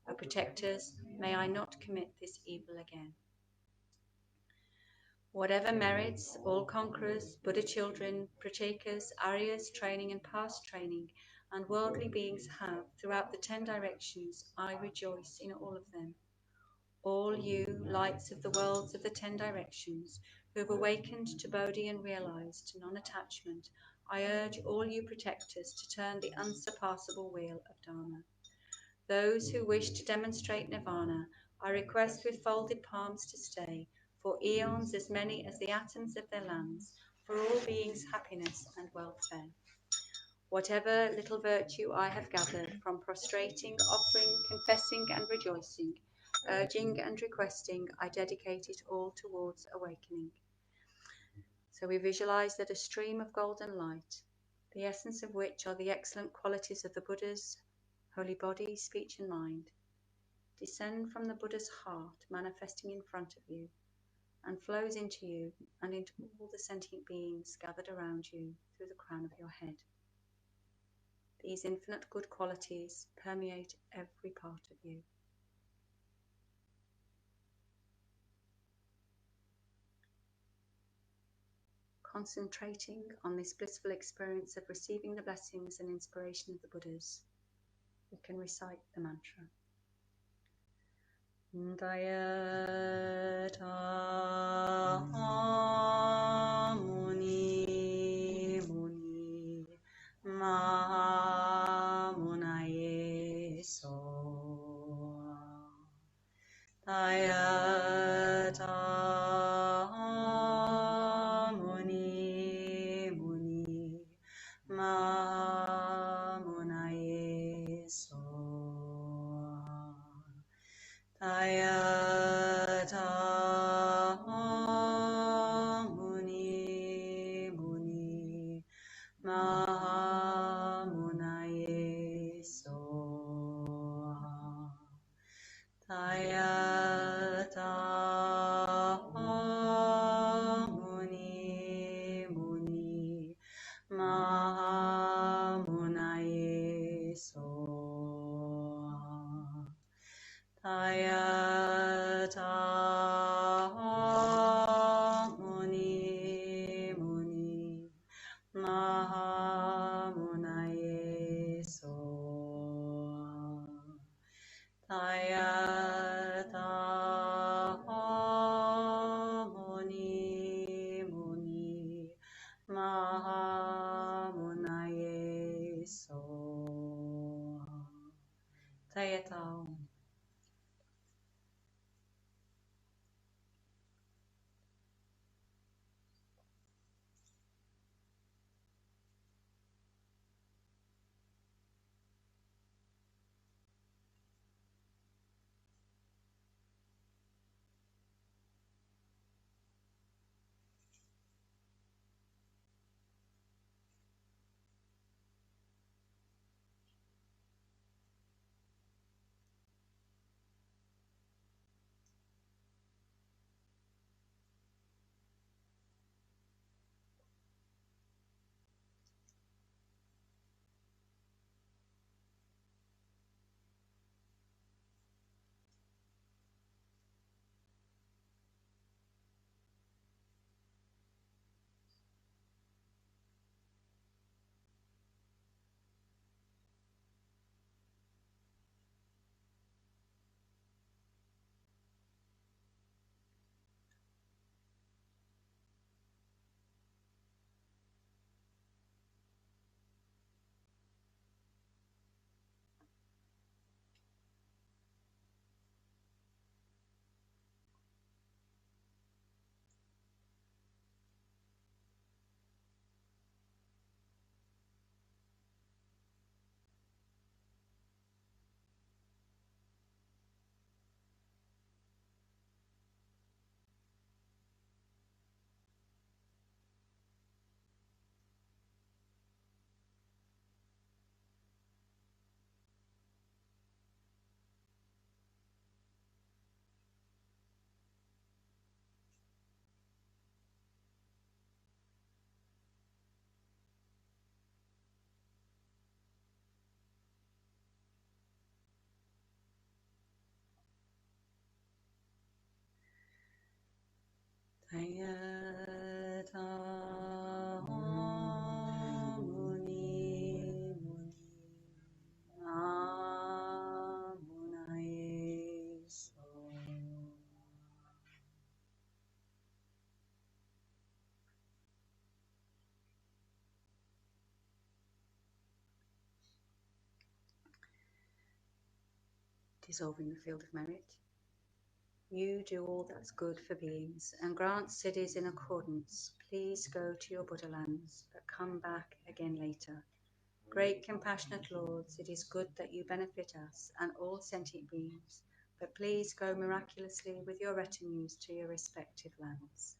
O protectors, may I not commit this evil again. Whatever merits all conquerors, Buddha children, Prachekas, Aryas, training and past training, and worldly beings have throughout the 10 directions, I rejoice in all of them. All you, lights of the worlds of the 10 directions, who have awakened to Bodhi and realized non-attachment, I urge all you protectors to turn the unsurpassable wheel of Dharma. Those who wish to demonstrate nirvana, I request with folded palms to stay, for eons as many as the atoms of their lands, for all beings' happiness and welfare. Whatever little virtue I have gathered from prostrating, offering, confessing and rejoicing, urging and requesting, I dedicate it all towards awakening. So we visualize that a stream of golden light, the essence of which are the excellent qualities of the Buddha's holy body, speech and mind, descend from the Buddha's heart, manifesting in front of you, and flows into you and into all the sentient beings gathered around you through the crown of your head. These infinite good qualities permeate every part of you. Concentrating on this blissful experience of receiving the blessings and inspiration of the Buddhas, we can recite the mantra. Dayata Muni Muni Mahamunaye So Dayata Muni Muni Mahamunaye So Dayata Muni Mahamunaye So Tayata Muni Muni Mahamunaye So Tayata. Tayata Muni Muni Mahamunaye So. Dissolving the field of merit. You do all that's good for beings and grant cities in accordance. Please go to your Buddha lands, but come back again later. Great compassionate lords, it is good that you benefit us and all sentient beings, but please go miraculously with your retinues to your respective lands.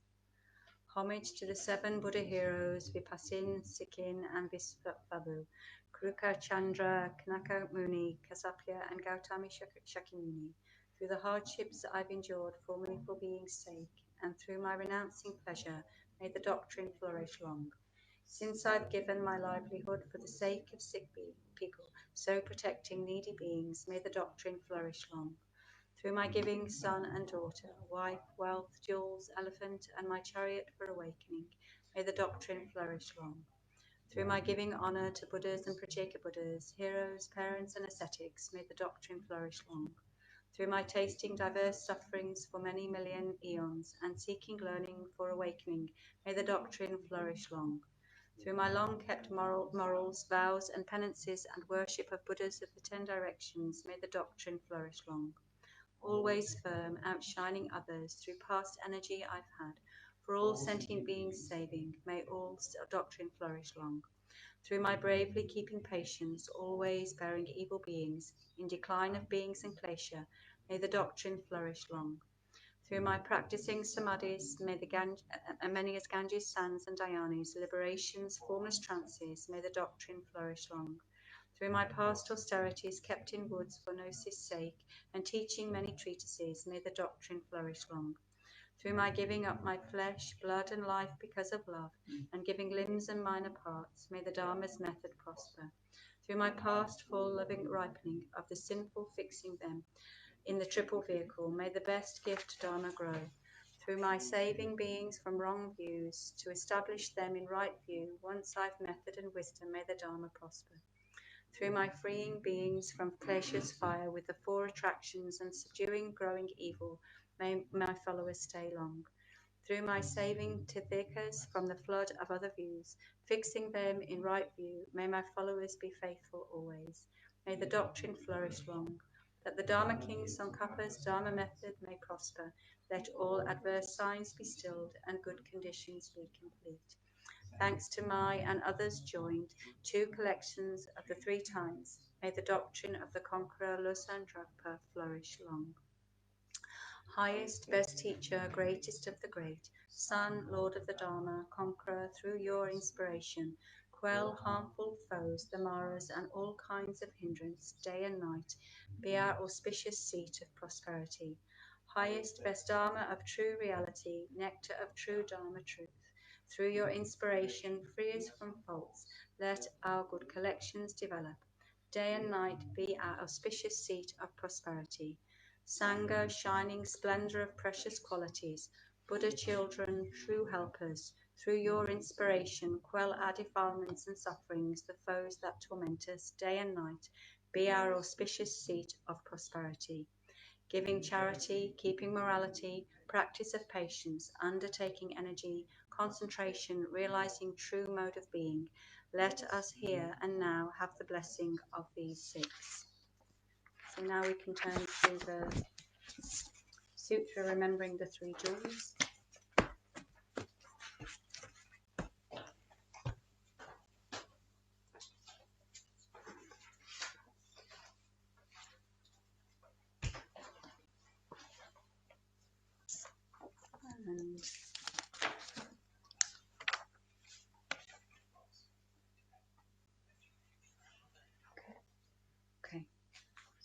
Homage to the seven Buddha heroes, Vipasin, Sikhin, and Visvabu, Kruka, Chandra, Kanaka Muni, Kasapya, and Gautami Shakyamuni. Through the hardships I've endured formerly for being's sake, and through my renouncing pleasure, may the doctrine flourish long. Since I've given my livelihood for the sake of sick people, so protecting needy beings, may the doctrine flourish long. Through my giving son and daughter, wife, wealth, jewels, elephant, and my chariot for awakening, may the doctrine flourish long. Through my giving honour to Buddhas and Pratyeka Buddhas, heroes, parents, and ascetics, may the doctrine flourish long. Through my tasting diverse sufferings for many million eons, and seeking learning for awakening, may the doctrine flourish long. Through my long-kept morals, vows, and penances, and worship of Buddhas of the 10 directions, may the doctrine flourish long. Always firm, outshining others through past energy I've had, for all sentient beings saving, may all doctrine flourish long. Through my bravely keeping patience, always bearing evil beings, in decline of beings and klesha, may the doctrine flourish long. Through my practicing samadhis, may the many as Ganges, Sands, and Dhyanis, liberations, formless trances, may the doctrine flourish long. Through my past austerities, kept in woods for gnosis' sake, and teaching many treatises, may the doctrine flourish long. Through my giving up my flesh, blood, and life because of love, and giving limbs and minor parts, may the Dharma's method prosper. Through my past full loving ripening of the sinful fixing them in the triple vehicle, may the best gift Dharma grow. through my saving beings from wrong views, to establish them in right view. Once I've method and wisdom, may the Dharma prosper. Through my freeing beings from pleasure's fire with the four attractions and subduing growing evil, may my followers stay long. Through my saving Tithikas from the flood of other views, fixing them in right view, may my followers be faithful always. May the doctrine flourish long, that the Dharma King Tsongkhapa's Dharma method may prosper. Let all adverse signs be stilled and good conditions be complete. Thanks to my and others joined, 2 collections of the 3 times, may the doctrine of the conqueror Losang Dragpa flourish long. Highest, best teacher, greatest of the great, Son, Lord of the Dharma, conqueror through your inspiration, quell harmful foes, the maras, and all kinds of hindrance, day and night, be our auspicious seat of prosperity. Highest, best Dharma of true reality, nectar of true Dharma truth. Through your inspiration, free us from faults, let our good collections develop. Day and night be our auspicious seat of prosperity. Sangha, shining splendor of precious qualities, Buddha children, true helpers, through your inspiration, quell our defilements and sufferings, the foes that torment us, day and night, be our auspicious seat of prosperity. Giving charity, keeping morality, practice of patience, undertaking energy, concentration, realizing true mode of being, let us here and now have the blessing of these 6. So now we can turn to the Sutra Remembering the 3 Jewels. And okay,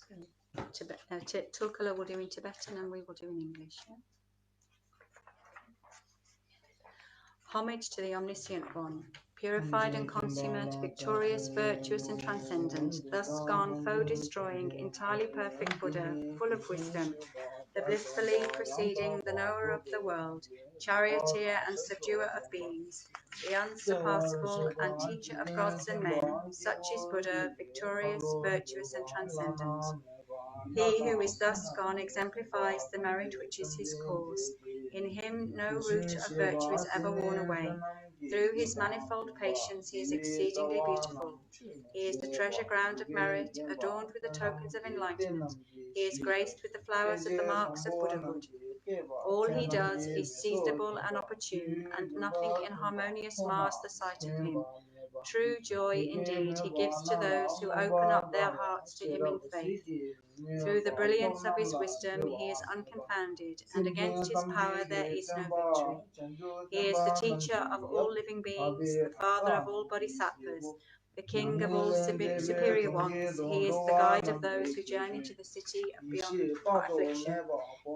so Tulkala will do in Tibetan and we will do in English. Yeah? Homage to the Omniscient One, purified and consummate, victorious, virtuous and transcendent, thus gone foe-destroying, entirely perfect Buddha, full of wisdom, the blissfully proceeding, the knower of the world, charioteer and subduer of beings, the unsurpassable and teacher of gods and men, such is Buddha, victorious, virtuous and transcendent. He who is thus gone exemplifies the merit which is his cause. In him no root of virtue is ever worn away. Through his manifold patience he is exceedingly beautiful. He is the treasure ground of merit, adorned with the tokens of enlightenment. He is graced with the flowers of the marks of Buddhahood. All he does is seizable and opportune, and nothing inharmonious mars the sight of him. True joy indeed he gives to those who open up their hearts to him in faith. Through the brilliance of his wisdom he is unconfounded, and against his power there is no victory. He is the teacher of all living beings, the father of all bodhisattvas, the king of all superior ones. He is the guide of those who journey to the city of beyond affliction.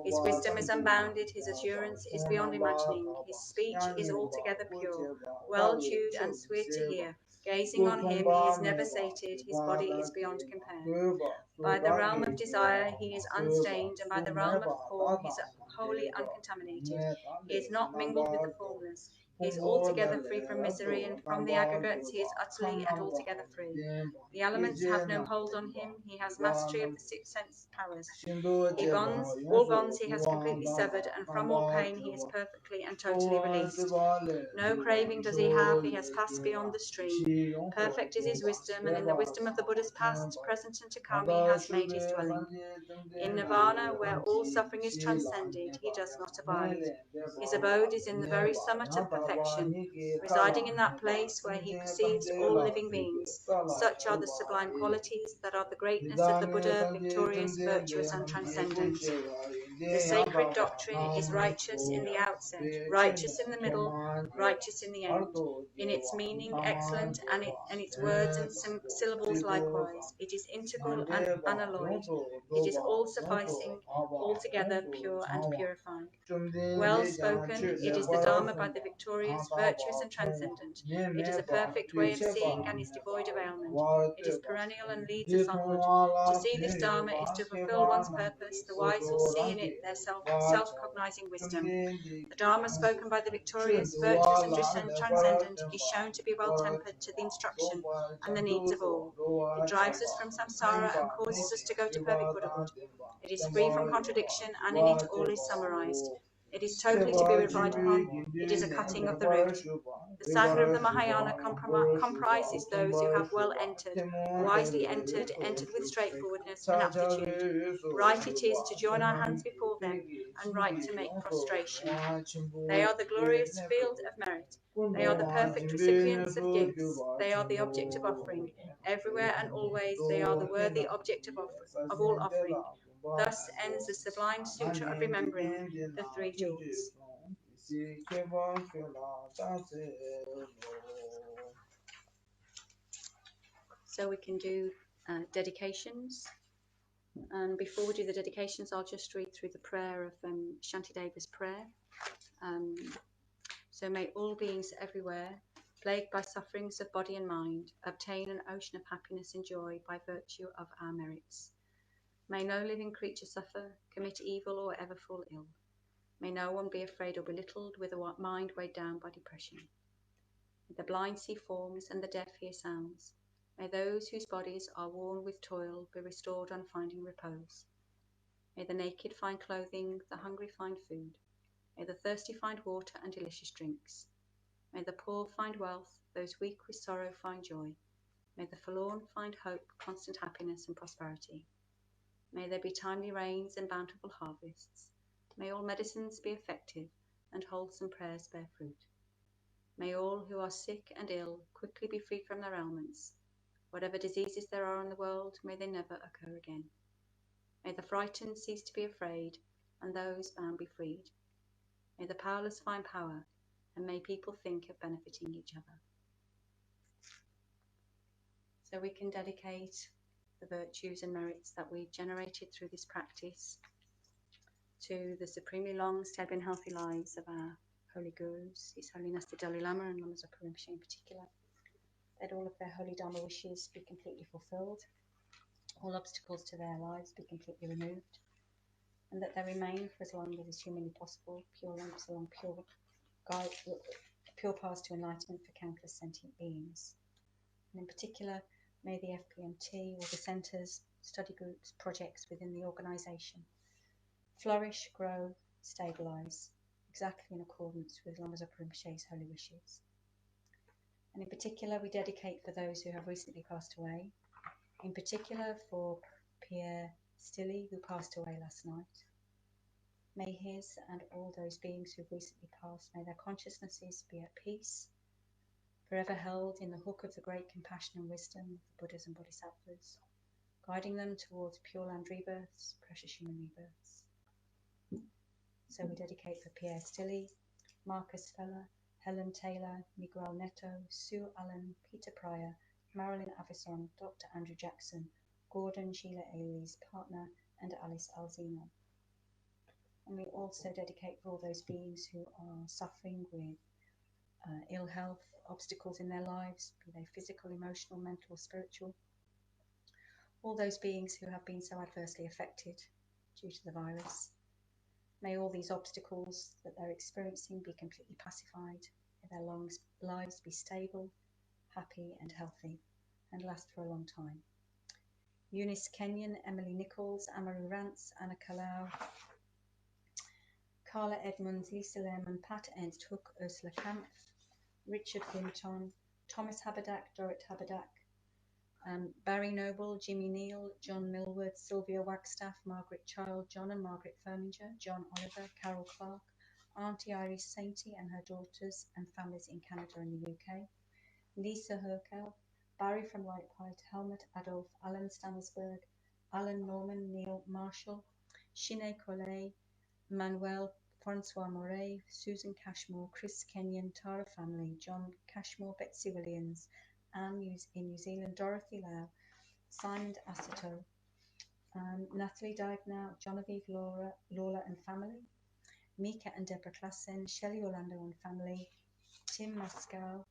His wisdom is unbounded, his assurance is beyond imagining, his speech is altogether pure, well chewed and sweet to hear. Gazing on him, he is never sated, his body is beyond compare. By the realm of desire, he is unstained, and by the realm of form, he is wholly uncontaminated. He is not mingled with the formless. He is altogether free from misery, and from the aggregates he is utterly and altogether free. The elements have no hold on him. He has mastery of the 6 sense powers. All bonds he has completely severed, and from all pain he is perfectly and totally released. No craving does he have, he has passed beyond the stream. Perfect is his wisdom, and in the wisdom of the Buddhas past, present, and to come he has made his dwelling. In Nirvana, where all suffering is transcended, he does not abide. His abode is in the very summit of perfection, residing in that place where he perceives all living beings. Such are the sublime qualities that are the greatness of the Buddha, victorious, virtuous, and transcendent. The sacred doctrine is righteous in the outset, righteous in the middle, righteous in the end. In its meaning, excellent, and its words and syllables likewise. It is integral and unalloyed. It is all-sufficing, altogether pure and purifying. Well spoken, it is the Dharma by the victorious victorious, virtuous, and transcendent. It is a perfect way of seeing and is devoid of ailment. It is perennial and leads us onward. To see this Dharma is to fulfill one's purpose. The wise will see in it their self-cognizing wisdom. The Dharma spoken by the victorious, virtuous, and transcendent is shown to be well-tempered to the instruction and the needs of all. It drives us from samsara and causes us to go to perfect Buddhahood. It is free from contradiction, and in it all is summarized. It is totally to be relied upon. It is a cutting of the root. The Sangha of the Mahayana comprises those who have well entered, wisely entered with straightforwardness and aptitude. Right it is to join our hands before them, and right to make prostration. They are the glorious field of merit. They are the perfect recipients of gifts. They are the object of offering. Everywhere and always they are the worthy object of all offering. Thus ends the sublime sutra of remembering the three jewels. So we can do dedications. Before we do the dedications, I'll just read through the prayer of Shantideva's prayer. So may all beings everywhere, plagued by sufferings of body and mind, obtain an ocean of happiness and joy by virtue of our merits. May no living creature suffer, commit evil, or ever fall ill. May no one be afraid or belittled with a mind weighed down by depression. May the blind see forms and the deaf hear sounds. May those whose bodies are worn with toil be restored on finding repose. May the naked find clothing, the hungry find food. May the thirsty find water and delicious drinks. May the poor find wealth, those weak with sorrow find joy. May the forlorn find hope, constant happiness and prosperity. May there be timely rains and bountiful harvests. May all medicines be effective and wholesome prayers bear fruit. May all who are sick and ill quickly be freed from their ailments. Whatever diseases there are in the world, may they never occur again. May the frightened cease to be afraid, and those bound be freed. May the powerless find power, and may people think of benefiting each other. So we can dedicate the virtues and merits that we've generated through this practice to the supremely long, steady and healthy lives of our holy gurus, His Holiness the Dalai Lama and Lama Zopa Rinpoche in particular, that all of their holy Dharma wishes be completely fulfilled, all obstacles to their lives be completely removed, and that they remain for as long as is humanly possible, pure lamps along pure paths to enlightenment for countless sentient beings. And in particular, may the FPMT, or the centres, study groups, projects within the organisation flourish, grow, stabilise, exactly in accordance with Lama Zopa Rinpoche's holy wishes. And in particular, we dedicate for those who have recently passed away, in particular for Pierre Stilley, who passed away last night. May his and all those beings who have recently passed, may their consciousnesses be at peace, forever held in the hook of the great compassion and wisdom of the Buddhas and Bodhisattvas, guiding them towards Pure Land rebirths, precious human rebirths. So we dedicate for Pierre Stilley, Marcus Feller, Helen Taylor, Miguel Neto, Sue Allen, Peter Pryor, Marilyn Avison, Dr. Andrew Jackson, Gordon Sheila Ailey's partner, and Alice Alzino. And we also dedicate for all those beings who are suffering with ill health, obstacles in their lives, be they physical, emotional, mental, or spiritual. All those beings who have been so adversely affected due to the virus. May all these obstacles that they're experiencing be completely pacified, may their lives be stable, happy and healthy, and last for a long time. Eunice Kenyon, Emily Nichols, Amaru Rance, Anna Kalau, Carla Edmonds, Lisa Lerman, Pat Ernst Hook, Ursula Kampf, Richard Hinton, Thomas Haberdack, Dorrit Haberdack, Barry Noble, Jimmy Neal, John Millward, Sylvia Wagstaff, Margaret Child, John and Margaret Firminger, John Oliver, Carol Clark, Auntie Iris Sainty and her daughters and families in Canada and the UK, Lisa Herkel, Barry from Lightpipe, Helmut Adolf, Alan Stansberg, Alan Norman, Neil Marshall, Shine Collet, Manuel Francois Moret, Susan Cashmore, Chris Kenyon, Tara family, John Cashmore, Betsy Williams, Anne in New Zealand, Dorothy Lau, Simon Asito, Natalie Diagnow, Genevieve Laura and family, Mika and Deborah Klassen, Shelley Orlando and family, Tim Mascal,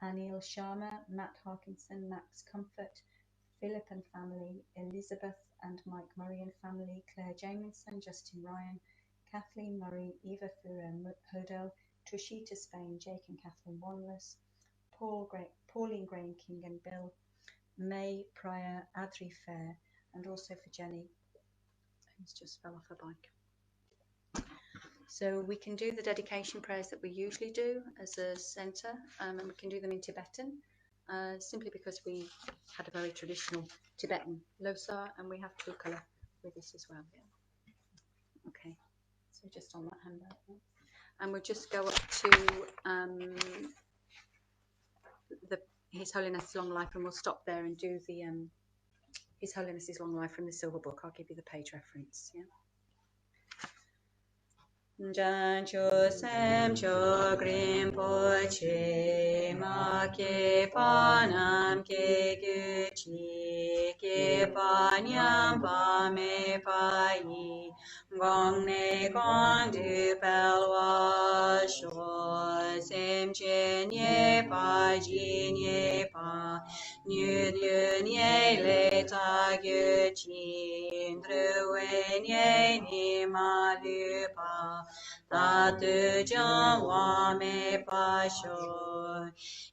Anil Sharma, Matt Harkinson, Max Comfort, Philip and family, Elizabeth and Mike Murray and family, Claire Jamieson, Justin Ryan, Kathleen Murray, Eva Fleur Hodel, Trishita Spain, Jake and Kathleen Wanless, Pauline Graham King and Bill, May Pryor, Adri Fair, and also for Jenny, who's just fell off her bike. So we can do the dedication prayers that we usually do as a centre, and we can do them in Tibetan, simply because we had a very traditional Tibetan Losar, and we have true colour with this as well. Yeah. Okay, so just on that handout. Yeah. And we'll just go up to His Holiness' long life, and we'll stop there and do the His Holiness' long life from the Silver Book. I'll give you the page reference. Yeah. Jancho Sam Cho Rinpoche Ma Ke Panam Ke Guchi Ke Panyam Pa Me Pa Yi Gong Ne Gong Du Pelwa Sho Sem Che Nye Pa Ji Nye Pa Nyu Dyu Nye Le Ta Guchi Dru We Nye Ni Ma Lu Pa Tatu Jang Wa Me Pa Sho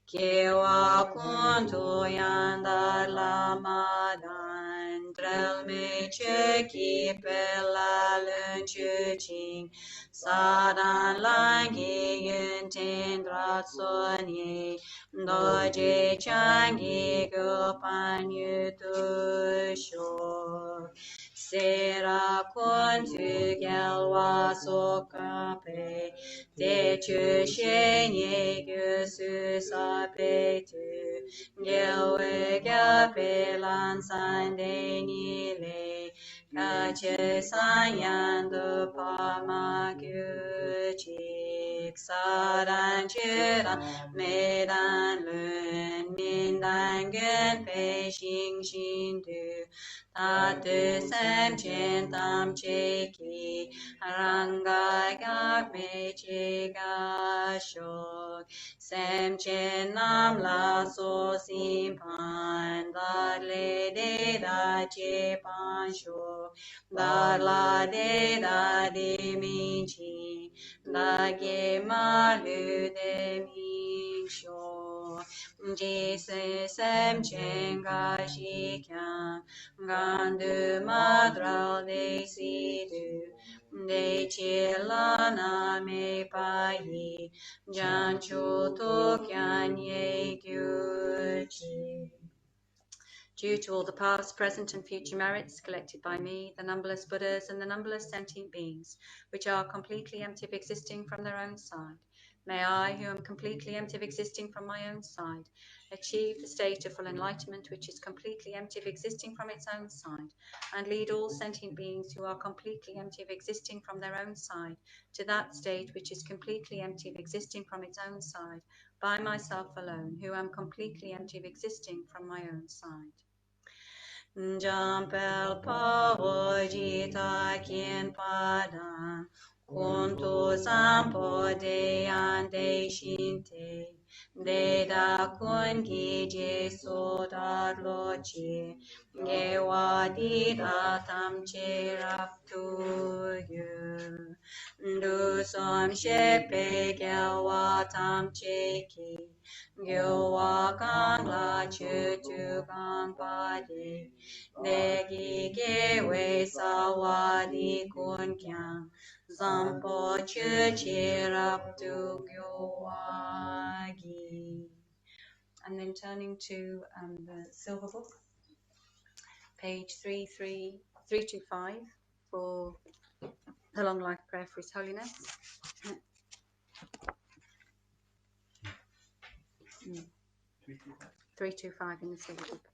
Ke Wa Kun Tu Yan Dar La Ma Dan Drel Me Che Ki Pe La Lun Chu Ching Sa Dan Lang Gi Yun Tin Drat Son Ye Do Je Chang Gi Gu Pan Yu Tu Sho Sera Kun Tu Gyal Wa So Ka Pe Te Chu She Nye Gu Su Sa Pe Tu Gyal We Gyal Pe Lan San De Ni Le Ka Che San Yan Du Pa Ma Gu Chik Sa Dan Che Dan Me Dan Lun Min Dan Gen Pe Xing Xin Du Tatu Sam Chen Tam Che Ki Ranga Gak Me Che Ga Shok Sam Chen Nam La So Sim Pan Dar Le De Da Che Pan Shok Dar La De Da De Min Chi Da Ge Ma Lu De Min Shok Jesus Sam Chen Ga Shi Kyang Gandu Madral De Si Du De Che La Na Me Pa Yi Jan Chu To Kyan Ye Gyu Chi. Due to all the past, present and future merits collected by me, the numberless Buddhas and the numberless sentient beings, which are completely empty of existing from their own side, may I, who am completely empty of existing from my own side, achieve the state of full enlightenment which is completely empty of existing from its own side, and lead all sentient beings who are completely empty of existing from their own side to that state which is completely empty of existing from its own side, by myself alone, who am completely empty of existing from my own side. Jampel Pavo Jita Kien Padan Kuntu Sampo De Ante Shinte De Da Kun Ki Je So Dar Lochi Ge Wa Di Da Tam Che Rap Tu Yu Du Som Shepe Ge Wa Tam Che Ki Gyo Wa Kang La Chu Tu Kang Pa De De Gi Ge We Sa Wa Di Kun Kyang Zampo Chu Chi Rap Tu Gyo Wa Gi. And then turning to the Silver Book, page 325 for the Long Life Prayer for His Holiness. 325 in the Silver Book.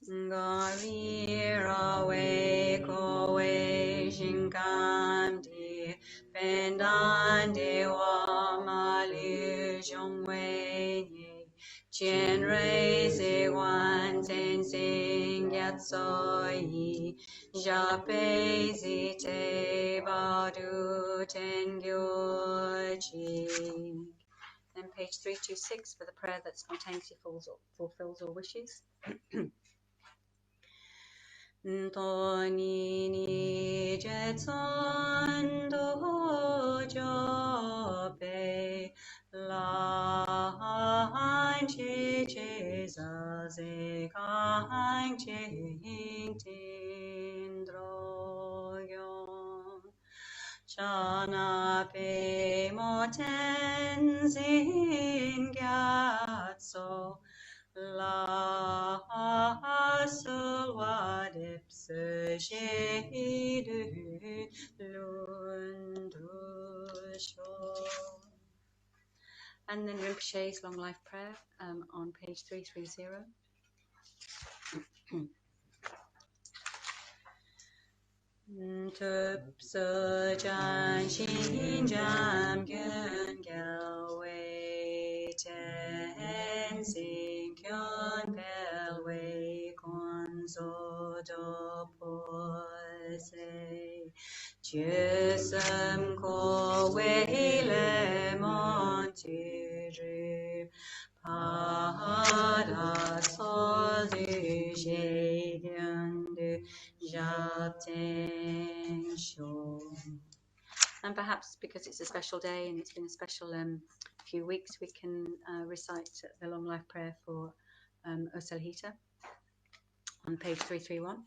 Gavira we ko we shinkan di pendan de wa ma lu zhong wei ni chen rei se wan sen sing yat so yi Jape zite badu tengyo chi. Then page 326 for the prayer that spontaneously fulfills all wishes. Ntoni ni jetson dojo pe la hanche chezaze kanche tindroyon Chana pe moten zin gyatso La sulwadips shedu lundusho. And then Rinpoche's long life prayer on page 330. Tupso jan shin jam gyun gyal wei ten sin kyun pel wei kon zo do po se jesam ko wei le mon tu ru Phara so du she gyun du and perhaps because it's a special day and it's been a special few weeks, we can recite the long life prayer for Osalhita on page 331.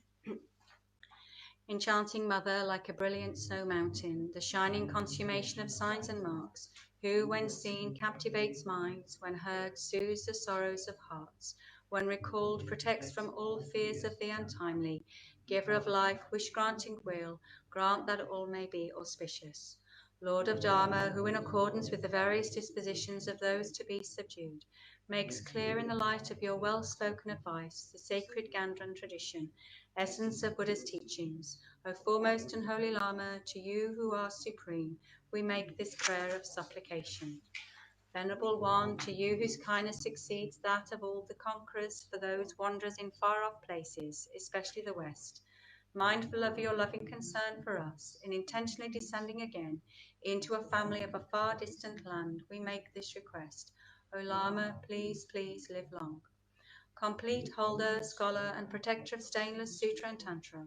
Enchanting Mother, like a brilliant snow mountain, the shining consummation of signs and marks, who, when seen, captivates minds, when heard, soothes the sorrows of hearts, when recalled, protects from all fears of the untimely, giver of life, wish-granting will, grant that all may be auspicious. Lord of Dharma, who in accordance with the various dispositions of those to be subdued, makes clear in the light of your well-spoken advice the sacred Gandran tradition, essence of Buddha's teachings. O foremost and holy Lama, to you who are supreme, we make this prayer of supplication. Venerable One, to you whose kindness exceeds that of all the conquerors for those wanderers in far-off places, especially the West, mindful of your loving concern for us, in intentionally descending again into a family of a far distant land, we make this request. O Lama, please, please live long. Complete holder, scholar, and protector of stainless sutra and tantra,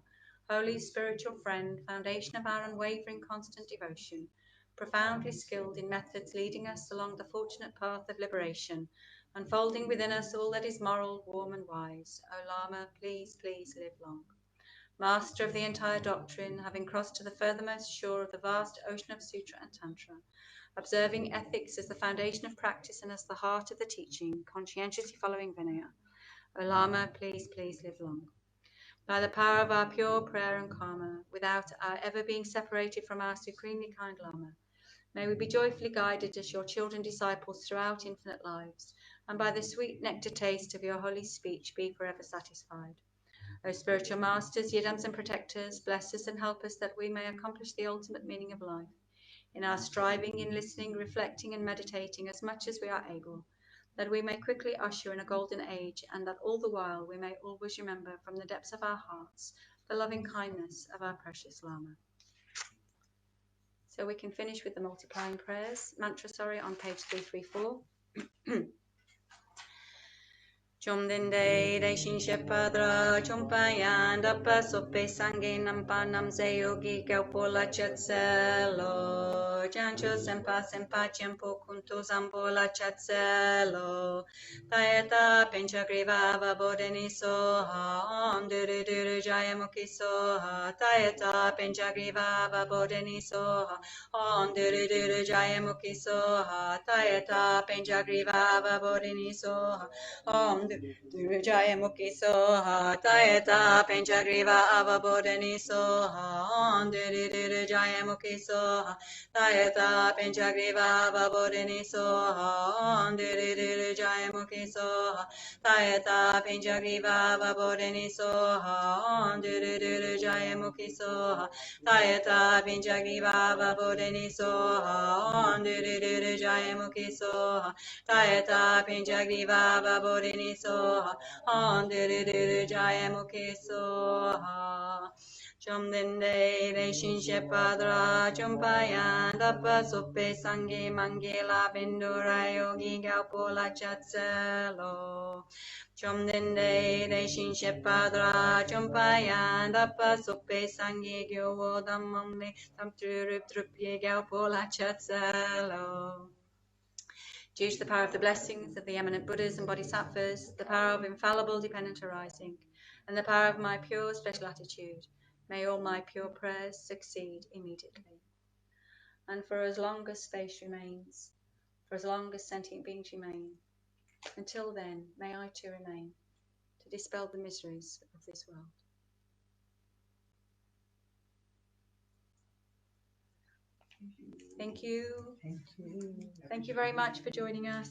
holy spiritual friend, foundation of our unwavering constant devotion, profoundly skilled in methods leading us along the fortunate path of liberation, unfolding within us all that is moral, warm, and wise. O Lama, please, please live long. Master of the entire doctrine, having crossed to the furthermost shore of the vast ocean of sutra and tantra, observing ethics as the foundation of practice and as the heart of the teaching, conscientiously following Vinaya. O Lama, please, please live long. By the power of our pure prayer and karma, without our ever being separated from our supremely kind Lama, may we be joyfully guided as your children disciples throughout infinite lives, and by the sweet nectar taste of your holy speech be forever satisfied. O spiritual masters, yidams and protectors, bless us and help us that we may accomplish the ultimate meaning of life, in our striving, in listening, reflecting, and meditating as much as we are able, that we may quickly usher in a golden age, and that all the while we may always remember from the depths of our hearts the loving kindness of our precious Lama. So we can finish with the multiplying prayers, mantra, on page 334. Chom dende de shin shepadra chompayan dapa sope sange nampa namze yogi kaupola chatselo jancho sempa sempa chempo kunto zambola chatselo taeta penchagriva babodeni soha om duru duru jayamuki soha taeta penchagriva babodeni soha om duru duru jayamuki soha taeta penchagriva babodeni soha om Durjaya Mukhi Soha Tayata Penchagriva Avabodhani Soha Om Durjaya Mukhi Soha Tayata Tayata Pinchagriva Babodini Soha Diri Jayamukhi Soha Tayata Pinchagriva Babodini Soha Diri Jayamukhi Soha Tayata Pinchagriva Babodini Soha Diri Jayamukhi Soha Tayata Pinchagriva Babodini Soha Diri Jayamukhi Soha Chomdende Reshin Padra Chumpayan Dapa Supe Sangi Mangela Bindura Yogi Gaupola Chatselo Chomdende Reshin Padra Chumpayan Dapa Supe Sangi Gyovo Dhammamne Tamtrurup Trupye Gaupola Chatselo. Due to the power of the blessings of the eminent Buddhas and Bodhisattvas, the power of infallible dependent arising, and the power of my pure special attitude, may all my pure prayers succeed immediately. And for as long as space remains, for as long as sentient beings remain, until then, may I too remain to dispel the miseries of this world. Thank you. Thank you. Thank you very much for joining us.